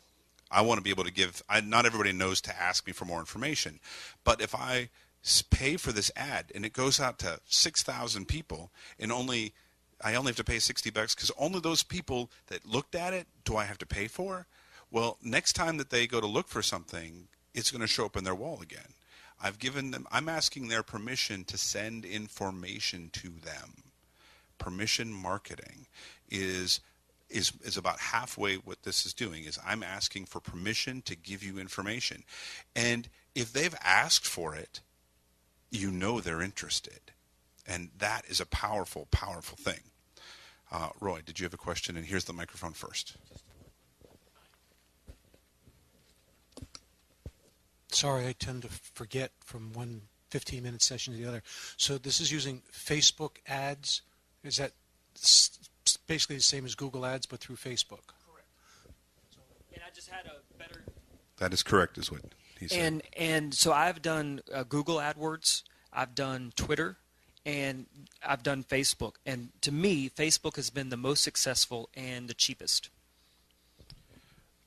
I want to be able to give, not everybody knows to ask me for more information. But if I pay for this ad and it goes out to 6,000 people and I only have to pay $60 because only those people that looked at it do I have to pay for? Well, next time that they go to look for something, it's going to show up in their wall again. I'm asking their permission to send information to them. Permission marketing is about halfway what this is doing. Is I'm asking for permission to give you information. And if they've asked for it, you know they're interested. And that is a powerful, powerful thing. Roy, did you have a question? And here's the microphone first. Sorry, I tend to forget from one 15-minute session to the other. So this is using Facebook ads. Is that basically the same as Google ads, but through Facebook? Correct. And I just had a better... That is correct, is what he said. And so I've done Google AdWords, I've done Twitter, and I've done Facebook. And to me, Facebook has been the most successful and the cheapest.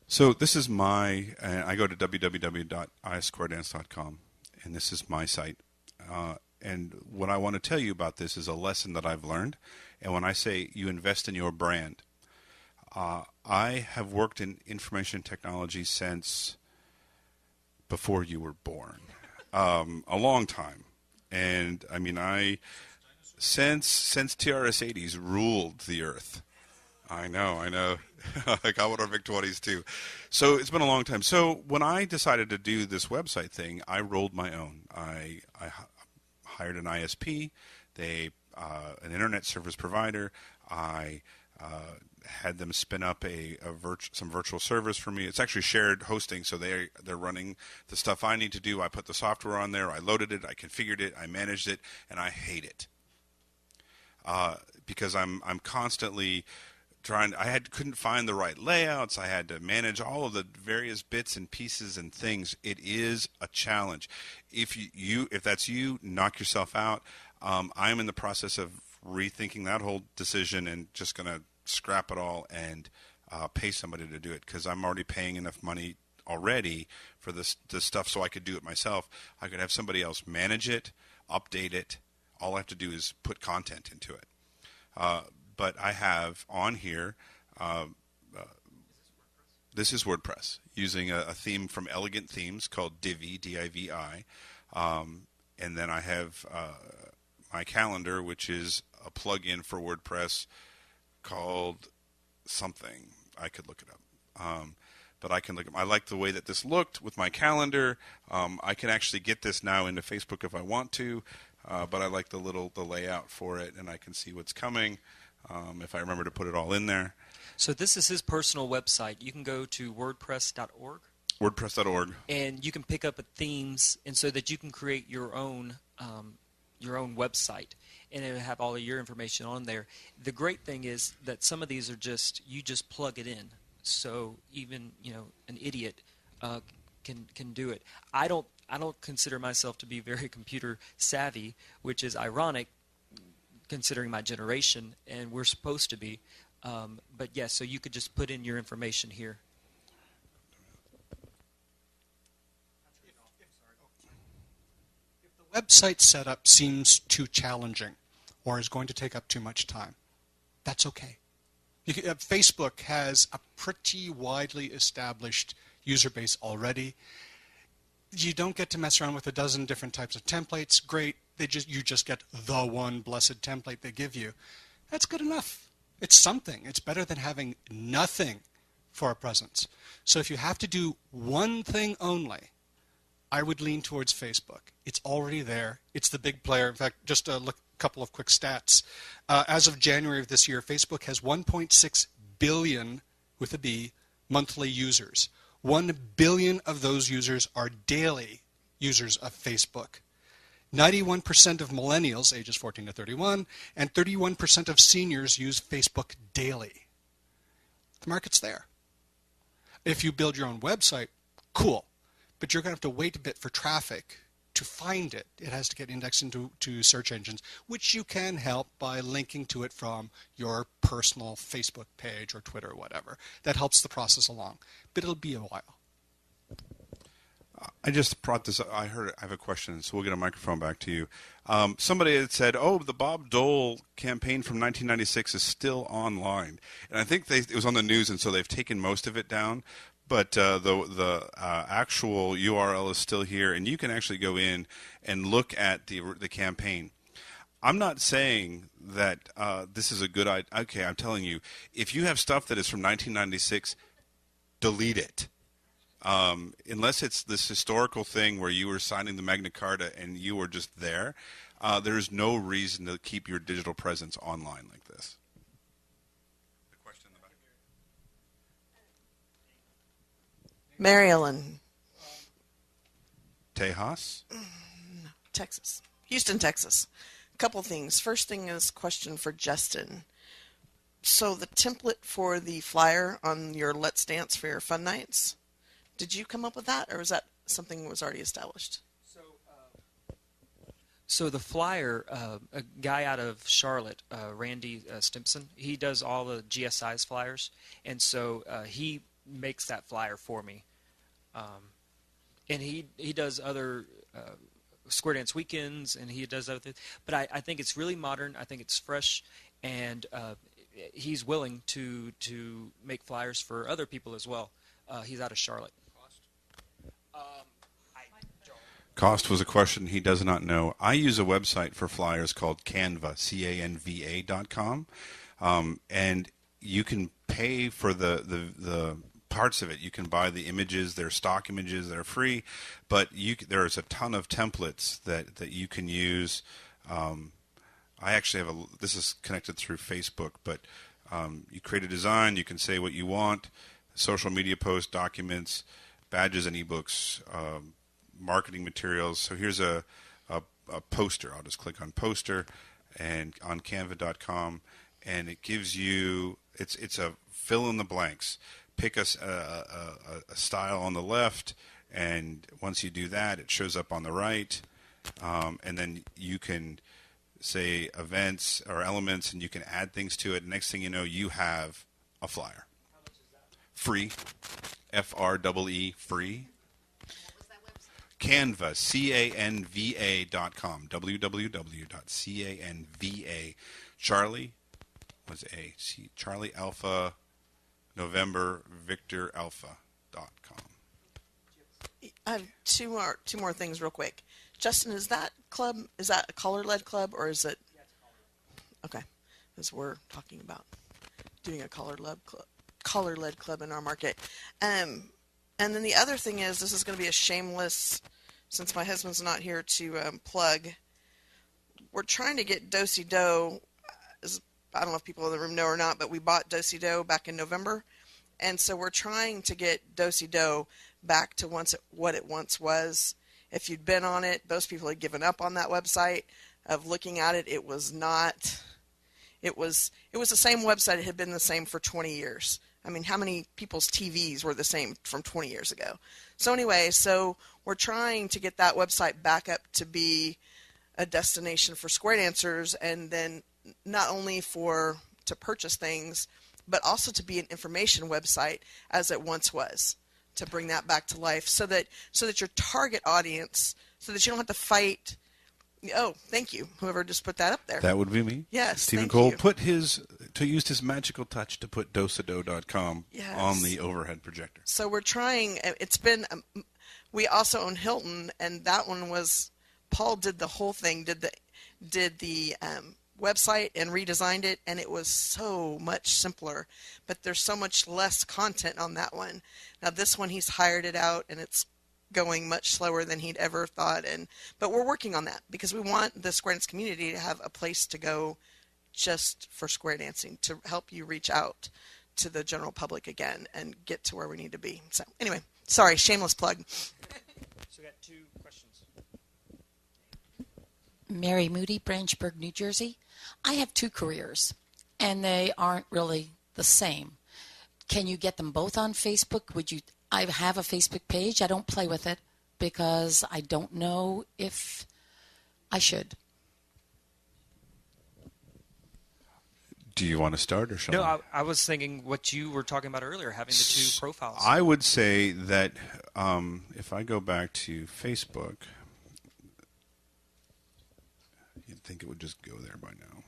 So this is I go to www.isquaredance.com, and this is my site. And what I want to tell you about this is a lesson that I've learned. And when I say you invest in your brand, I have worked in information technology since before you were born, a long time. And I mean, since TRS-80s ruled the earth. I know. I got one on VIC-20s too. So it's been a long time. So when I decided to do this website thing, I rolled my own. I hired an ISP, an internet service provider. I had them spin up some virtual servers for me. It's actually shared hosting, so they're running the stuff I need to do. I put the software on there. I loaded it. I configured it. I managed it, and I hate it because I'm constantly couldn't find the right layouts. I had to manage all of the various bits and pieces and things. It is a challenge. If that's you, knock yourself out. I'm in the process of rethinking that whole decision and just going to scrap it all and pay somebody to do it, because I'm already paying enough money already for this stuff so I could do it myself. I could have somebody else manage it, update it. All I have to do is put content into it. But I have on here, this is WordPress, using a theme from Elegant Themes called Divi, D-I-V-I. And then I have my calendar, which is a plugin for WordPress called something. I could look it up. But I can look at. I like the way that this looked with my calendar. I can actually get this now into Facebook if I want to, but I like the layout for it, and I can see what's coming if I remember to put it all in there. So this is his personal website. You can go to wordpress.org. WordPress.org. And you can pick up themes, and so that you can create your own website, and it will have all of your information on there. The great thing is that some of these are you just plug it in, so even an idiot can do it. I don't consider myself to be very computer savvy, which is ironic considering my generation, and we're supposed to be. But yes, so you could just put in your information here. If the website setup seems too challenging or is going to take up too much time, that's okay. Facebook has a pretty widely established user base already. You don't get to mess around with a dozen different types of templates. Great. You just get the one blessed template they give you. That's good enough. It's something. It's better than having nothing for a presence. So if you have to do one thing only, I would lean towards Facebook. It's already there. It's the big player. In fact, just a couple of quick stats. As of January of this year, Facebook has 1.6 billion, with a B, monthly users. 1 billion of those users are daily users of Facebook. 91% of millennials, ages 14 to 31, and 31% of seniors use Facebook daily. The market's there. If you build your own website, cool. But you're going to have to wait a bit for traffic to find it. It has to get indexed into search engines, which you can help by linking to it from your personal Facebook page or Twitter or whatever. That helps the process along. But it'll be a while. I just brought this up. I have a question, so we'll get a microphone back to you. Somebody had said, the Bob Dole campaign from 1996 is still online. And I think it was on the news, and so they've taken most of it down. but the actual URL is still here, and you can actually go in and look at the campaign. I'm not saying that this is a good idea. Okay, I'm telling you, if you have stuff that is from 1996, delete it. Unless it's this historical thing where you were signing the Magna Carta and you were just there, there's no reason to keep your digital presence online like this. The question in the back. Mary Ellen, Tejas? Texas. Houston, Texas. Couple things. First thing is question for Justin. So the template for the flyer on your Let's Dance for your fun nights, did you come up with that, or was that something that was already established? So the flyer, a guy out of Charlotte, Randy Stimpson, he does all the GSI's flyers, and so he makes that flyer for me. And he does other Square Dance weekends, and he does other things. But I think it's really modern. I think it's fresh, and he's willing to make flyers for other people as well. He's out of Charlotte. Cost was a question he does not know. I use a website for flyers called Canva, CANVA.com, and you can pay for the parts of it. You can buy the images. They're stock images that are free, but there's a ton of templates that you can use. I actually have this is connected through Facebook, but you create a design. You can say what you want, social media posts, documents, badges and ebooks, marketing materials. So here's a poster. I'll just click on poster and on canva.com, and it gives you, it's a fill in the blanks. Pick a style on the left, and once you do that, it shows up on the right, and then you can say events or elements, and you can add things to it. Next thing you know, you have a flyer. How much is that? Free. FREE, free. What was that website? Canva, CANVA.com, www.canva. Charlie was Charlie Alpha November Victor Alpha.com. I have two more things real quick. Justin, is that a caller-led club, or is it? Yeah, it's Okay, because we're talking about doing a caller-led club in our market. And then the other thing is, this is going to be a shameless, since my husband's not here to plug. We're trying to get Do-si-do. I don't know if people in the room know or not, but we bought Do-si-do back in November. And so we're trying to get Do-si-do back to what it once was. If you'd been on it, most people had given up on that website. Of looking at it, it was not. It was the same website. It had been the same for 20 years. I mean, how many people's TVs were the same from 20 years ago? So anyway, we're trying to get that website back up to be a destination for square dancers, and then not only to purchase things, but also to be an information website as it once was, to bring that back to life, so that your target audience, so that you don't have to fight. Oh, thank you, whoever just put that up there. That would be me. Yes, Stephen thank Cole you. used his magical touch to put dosido.com Yes. on the overhead projector. So we're trying. It's been. We also own Hilton, and that one was. Paul did the whole thing. Did the website and redesigned it, and it was so much simpler. But there's so much less content on that one. Now this one, he's hired it out, and it's going much slower than he'd ever thought. But we're working on that, because we want the square dance community to have a place to go just for square dancing, to help you reach out to the general public again and get to where we need to be. So anyway, sorry, shameless plug. So we got two questions. Mary Moody, Branchburg, New Jersey. I have two careers, and they aren't really the same. Can you get them both on Facebook? I have a Facebook page. I don't play with it because I don't know if I should. Do you want to start, or shall I? No, I was thinking what you were talking about earlier, having the two profiles. I would say that if I go back to Facebook, you'd think it would just go there by now.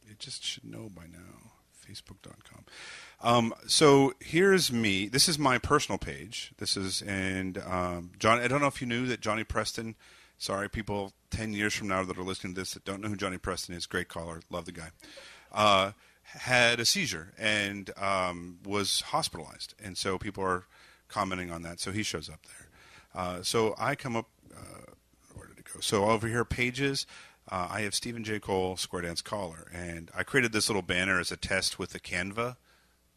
It just should know by now. Facebook.com. So here's me. This is my personal page. This is, and John, I don't know if you knew that Johnny Preston, sorry, people 10 years from now that are listening to this that don't know who Johnny Preston is, great caller, love the guy, had a seizure and was hospitalized. And so people are commenting on that. So he shows up there. So I come up, where did it go? So over here, pages. I have Stephen J. Cole, Square Dance Caller, and I created this little banner as a test with the Canva,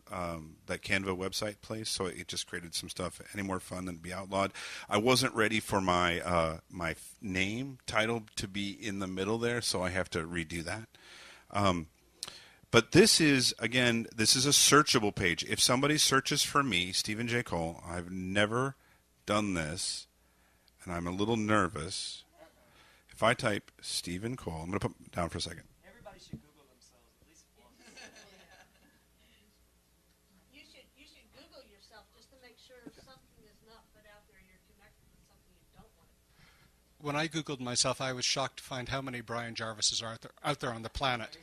that Canva website place. So it just created some stuff. Any more fun than be outlawed? I wasn't ready for my my name title to be in the middle there, so I have to redo that. But this is, again, this is a searchable page. If somebody searches for me, Stephen J. Cole, I've never done this, and I'm a little nervous. If I type Stephen Cole, I'm going to put it down for a second. Everybody should Google themselves at least once. You should Google yourself just to make sure if something is not put out there, you're connected with something you don't want to. When I Googled myself, I was shocked to find how many Brian Jarvises are out there on the planet.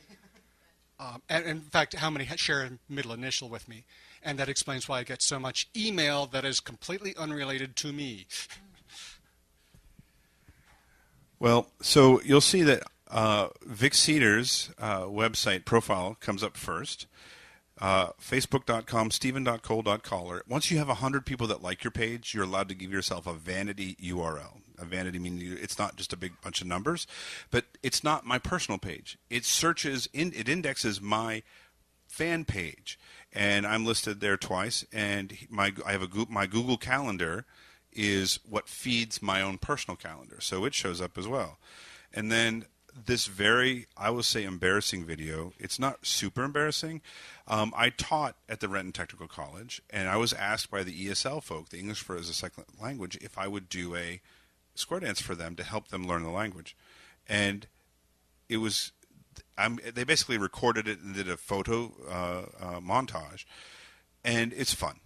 And in fact, how many share a middle initial with me. And that explains why I get so much email that is completely unrelated to me. Well, so you'll see that Vic Cedar's website profile comes up first. Facebook.com, Stephen.Cole.Caller. Once you have 100 people that like your page, you're allowed to give yourself a vanity URL. A vanity meaning it's not just a big bunch of numbers, but it's not my personal page. It searches, it indexes my fan page, and I'm listed there twice. And I have my Google Calendar is what feeds my own personal calendar, so it shows up as well. And then this very, I will say, embarrassing video. It's not super embarrassing. I taught at the Renton Technical College, and I was asked by the ESL folk, the English for as a second language, if I would do a square dance for them to help them learn the language. And it was, they basically recorded it and did a photo montage, and it's fun.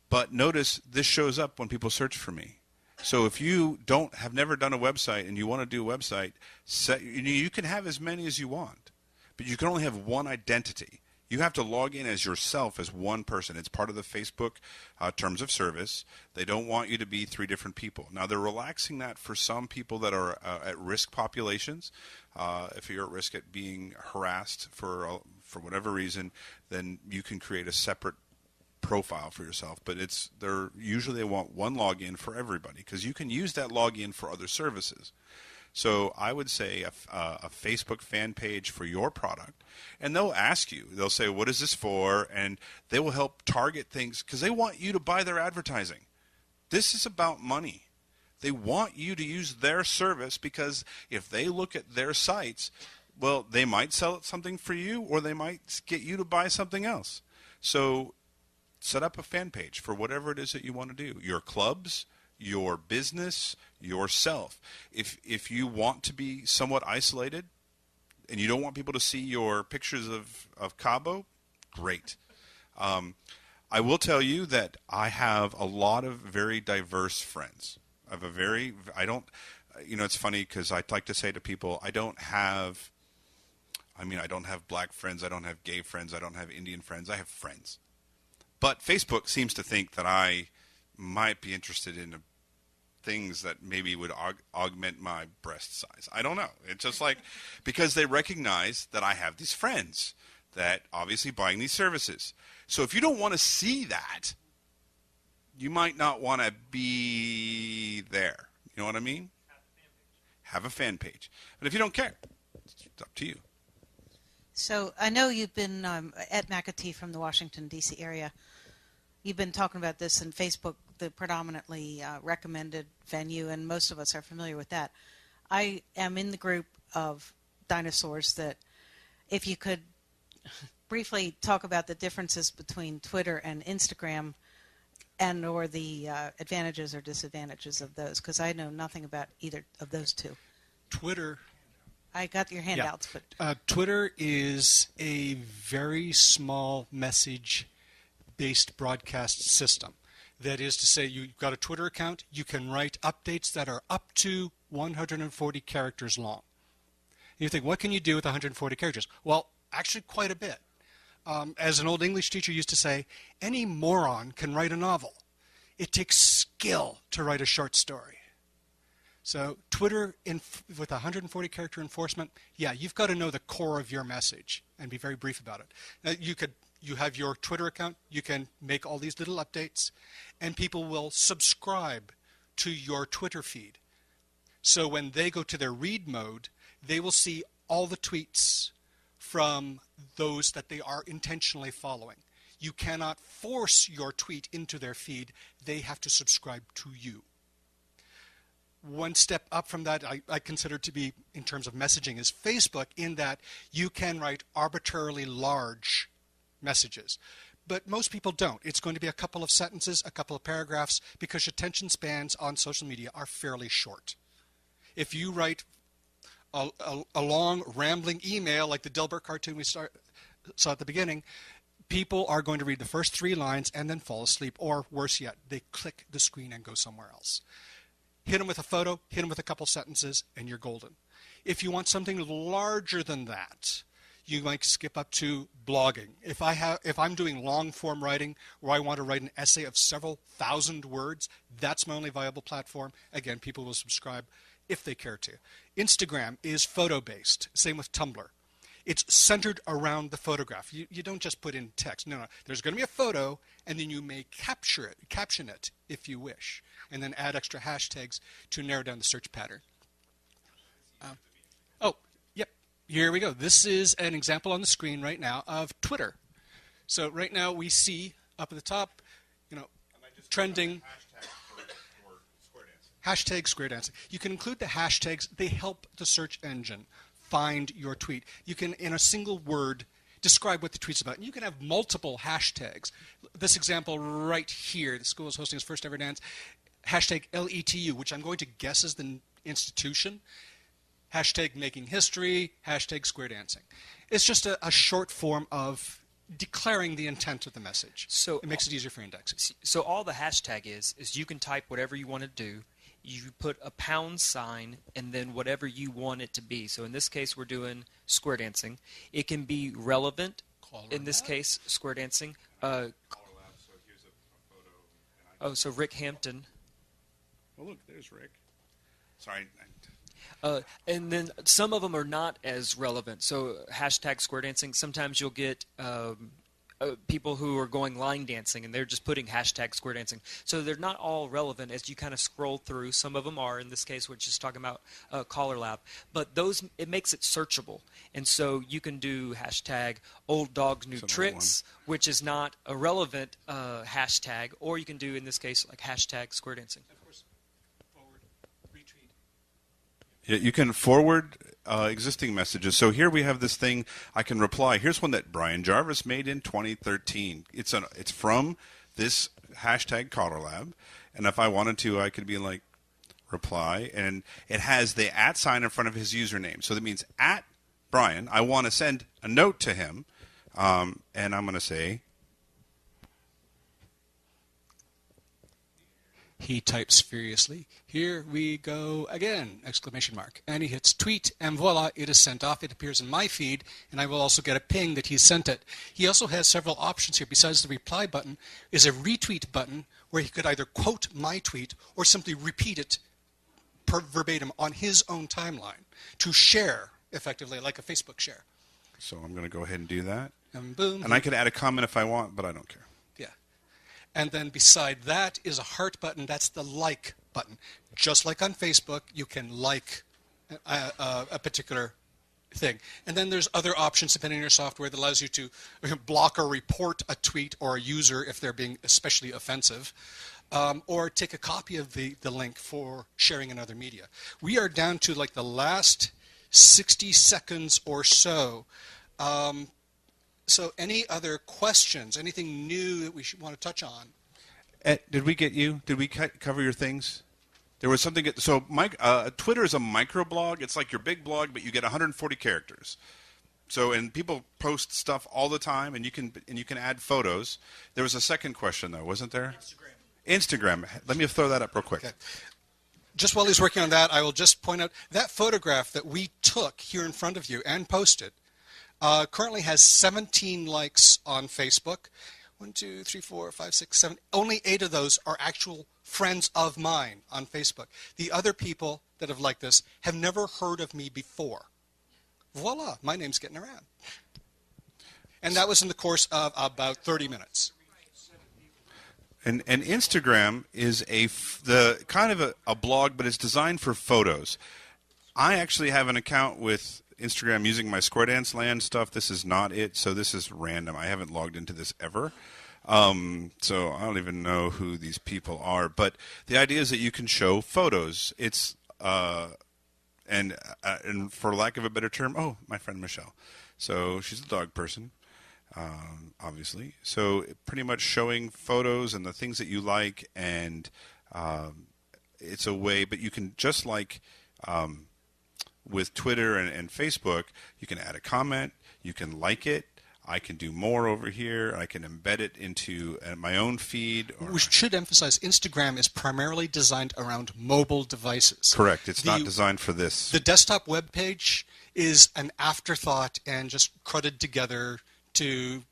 But notice this shows up when people search for me. So if you have never done a website and you want to do a website, you can have as many as you want, but you can only have one identity. You have to log in as yourself as one person. It's part of the Facebook terms of service. They don't want you to be 3 different people. Now, they're relaxing that for some people that are at risk populations. If you're at risk at being harassed for whatever reason, then you can create a separate profile for yourself. But usually they want one login for everybody because you can use that login for other services. So I would say a Facebook fan page for your product, and they'll ask you, they'll say, what is this for? And they will help target things because they want you to buy their advertising. This is about money. They want you to use their service because if they look at their sites, well, they might sell something for you or they might get you to buy something else. So set up a fan page for whatever it is that you want to do. Your clubs, your business, yourself. If you want to be somewhat isolated and you don't want people to see your pictures of Cabo, great. I will tell you that I have a lot of very diverse friends. It's funny because I like to say to people, I don't have black friends, I don't have gay friends, I don't have Indian friends, I have friends. But Facebook seems to think that I might be interested in things that maybe would augment my breast size. I don't know. It's just like, because they recognize that I have these friends that obviously buying these services. So if you don't want to see that, you might not want to be there. You know what I mean? Have a fan page. But if you don't care, it's up to you. So I know you've been at McAtee from the Washington, D.C. area. You've been talking about this in Facebook, the predominantly recommended venue, and most of us are familiar with that. I am in the group of dinosaurs that if you could briefly talk about the differences between Twitter and Instagram and or the advantages or disadvantages of those, because I know nothing about either of those two. Twitter. I got your handouts, but Twitter is a very small message-based broadcast system. That is to say, you've got a Twitter account, you can write updates that are up to 140 characters long. You think, what can you do with 140 characters? Well, actually quite a bit. As an old English teacher used to say, any moron can write a novel. It takes skill to write a short story. So Twitter with 140 character enforcement, yeah, you've got to know the core of your message and be very brief about it. Now, you have your Twitter account, you can make all these little updates, and people will subscribe to your Twitter feed. So when they go to their read mode, they will see all the tweets from those that they are intentionally following. You cannot force your tweet into their feed. They have to subscribe to you. One step up from that, I consider to be, in terms of messaging, is Facebook, in that you can write arbitrarily large messages. But most people don't. It's going to be a couple of sentences, a couple of paragraphs, because attention spans on social media are fairly short. If you write a long, rambling email like the Dilbert cartoon we saw at the beginning, people are going to read the first 3 lines and then fall asleep, or worse yet, they click the screen and go somewhere else. Hit them with a photo, hit them with a couple sentences, and you're golden. If you want something larger than that, you might skip up to blogging. If I'm doing long form writing where I want to write an essay of several thousand words, that's my only viable platform. Again, people will subscribe if they care to. Instagram is photo-based. Same with Tumblr. It's centered around the photograph. You don't just put in text. No. There's going to be a photo, and then you may caption it if you wish, and then add extra hashtags to narrow down the search pattern. Yep. Here we go. This is an example on the screen right now of Twitter. So right now we see up at the top, trending hashtag square dancing. You can include the hashtags. They help the search engine find your tweet. You can, in a single word, describe what the tweet's about. And you can have multiple hashtags. This example right here, the school is hosting its first ever dance, hashtag LETU, which I'm going to guess is the institution, hashtag making history, hashtag square dancing. It's just a short form of declaring the intent of the message. So it makes it easier for indexing. So all the hashtag is you can type whatever you want to do. You put a #, and then whatever you want it to be. So in this case, we're doing square dancing. It can be relevant. In this case, square dancing. CALLERLAB, so here's a photo. So Rick Hampton. Oh, look, there's Rick. Sorry. And then some of them are not as relevant. So hashtag square dancing. Sometimes you'll get people who are going line dancing, and they're just putting hashtag square dancing. So they're not all relevant as you kind of scroll through. Some of them are. In this case, we're just talking about CALLERLAB. But those, it makes it searchable. And so you can do hashtag old dogs new tricks, which is not a relevant hashtag, or you can do, in this case, like hashtag square dancing. Of course, forward, retweet. Yeah, you can forward existing messages. So here we have this thing I can reply. Here's one that Brian Jarvis made in 2013. It's from this hashtag CALLERLAB, and if I wanted to, I could be like reply, and it has the @ in front of his username. So that means @Brian. I want to send a note to him, and I'm going to say. He types furiously, "Here we go again!" ! And he hits tweet, and voila, it is sent off. It appears in my feed, and I will also get a ping that he sent it. He also has several options here. Besides the reply button is a retweet button where he could either quote my tweet or simply repeat it verbatim on his own timeline to share effectively, like a Facebook share. So I'm going to go ahead and do that. And boom. And I could add a comment if I want, but I don't care. And then beside that is a heart button. That's the like button. Just like on Facebook, you can like a particular thing. And then there's other options depending on your software that allows you to block or report a tweet or a user if they're being especially offensive, or take a copy of the link for sharing in other media. We are down to like the last 60 seconds or so. So any other questions, anything new that we should want to touch on? Did we get you? Did we cover your things? There was something. So Twitter is a microblog. It's like your big blog, but you get 140 characters. So, and people post stuff all the time, and you can add photos. There was a second question, though, wasn't there? Instagram. Let me throw that up real quick. Okay. Just while he's working on that, I will just point out that photograph that we took here in front of you and posted. Currently has 17 likes on Facebook. 1, 2, 3, 4, 5, 6, 7. Only 8 of those are actual friends of mine on Facebook. The other people that have liked this have never heard of me before. Voila, my name's getting around. And that was in the course of about 30 minutes. And Instagram is the kind of a blog, but it's designed for photos. I actually have an account with Instagram using my Square Dance Land stuff. This is not it, so this is random. I haven't logged into this ever. So I don't even know who these people are. But the idea is that you can show photos. It's and for lack of a better term, oh, my friend Michelle. So she's a dog person. Obviously. So pretty much showing photos and the things that you like, and it's a way, but you can, just like with Twitter and Facebook, you can add a comment, you can like it, I can do more over here, I can embed it into my own feed. We should emphasize Instagram is primarily designed around mobile devices. Correct. It's not designed for this. The desktop web page is an afterthought and just cruded together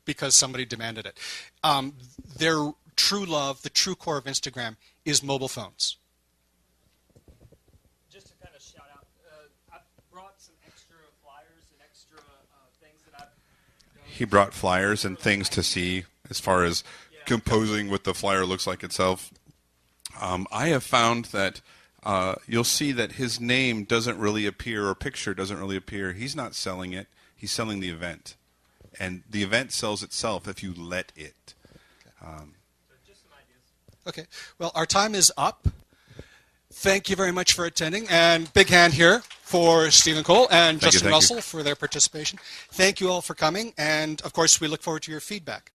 because somebody demanded it. Their true love, the true core of Instagram, is mobile phones. Just to kind of shout out, I brought some extra flyers and extra things that I've done. He brought flyers and things to see as far as composing what the flyer looks like itself. I have found that you'll see that his name doesn't really appear, or picture doesn't really appear. He's not selling it. He's selling the event. And the event sells itself if you let it. Just some ideas. Okay. Well, our time is up. Thank you very much for attending. And big hand here for Stephen Cole and Justin Russell for their participation. Thank you all for coming. And, of course, we look forward to your feedback.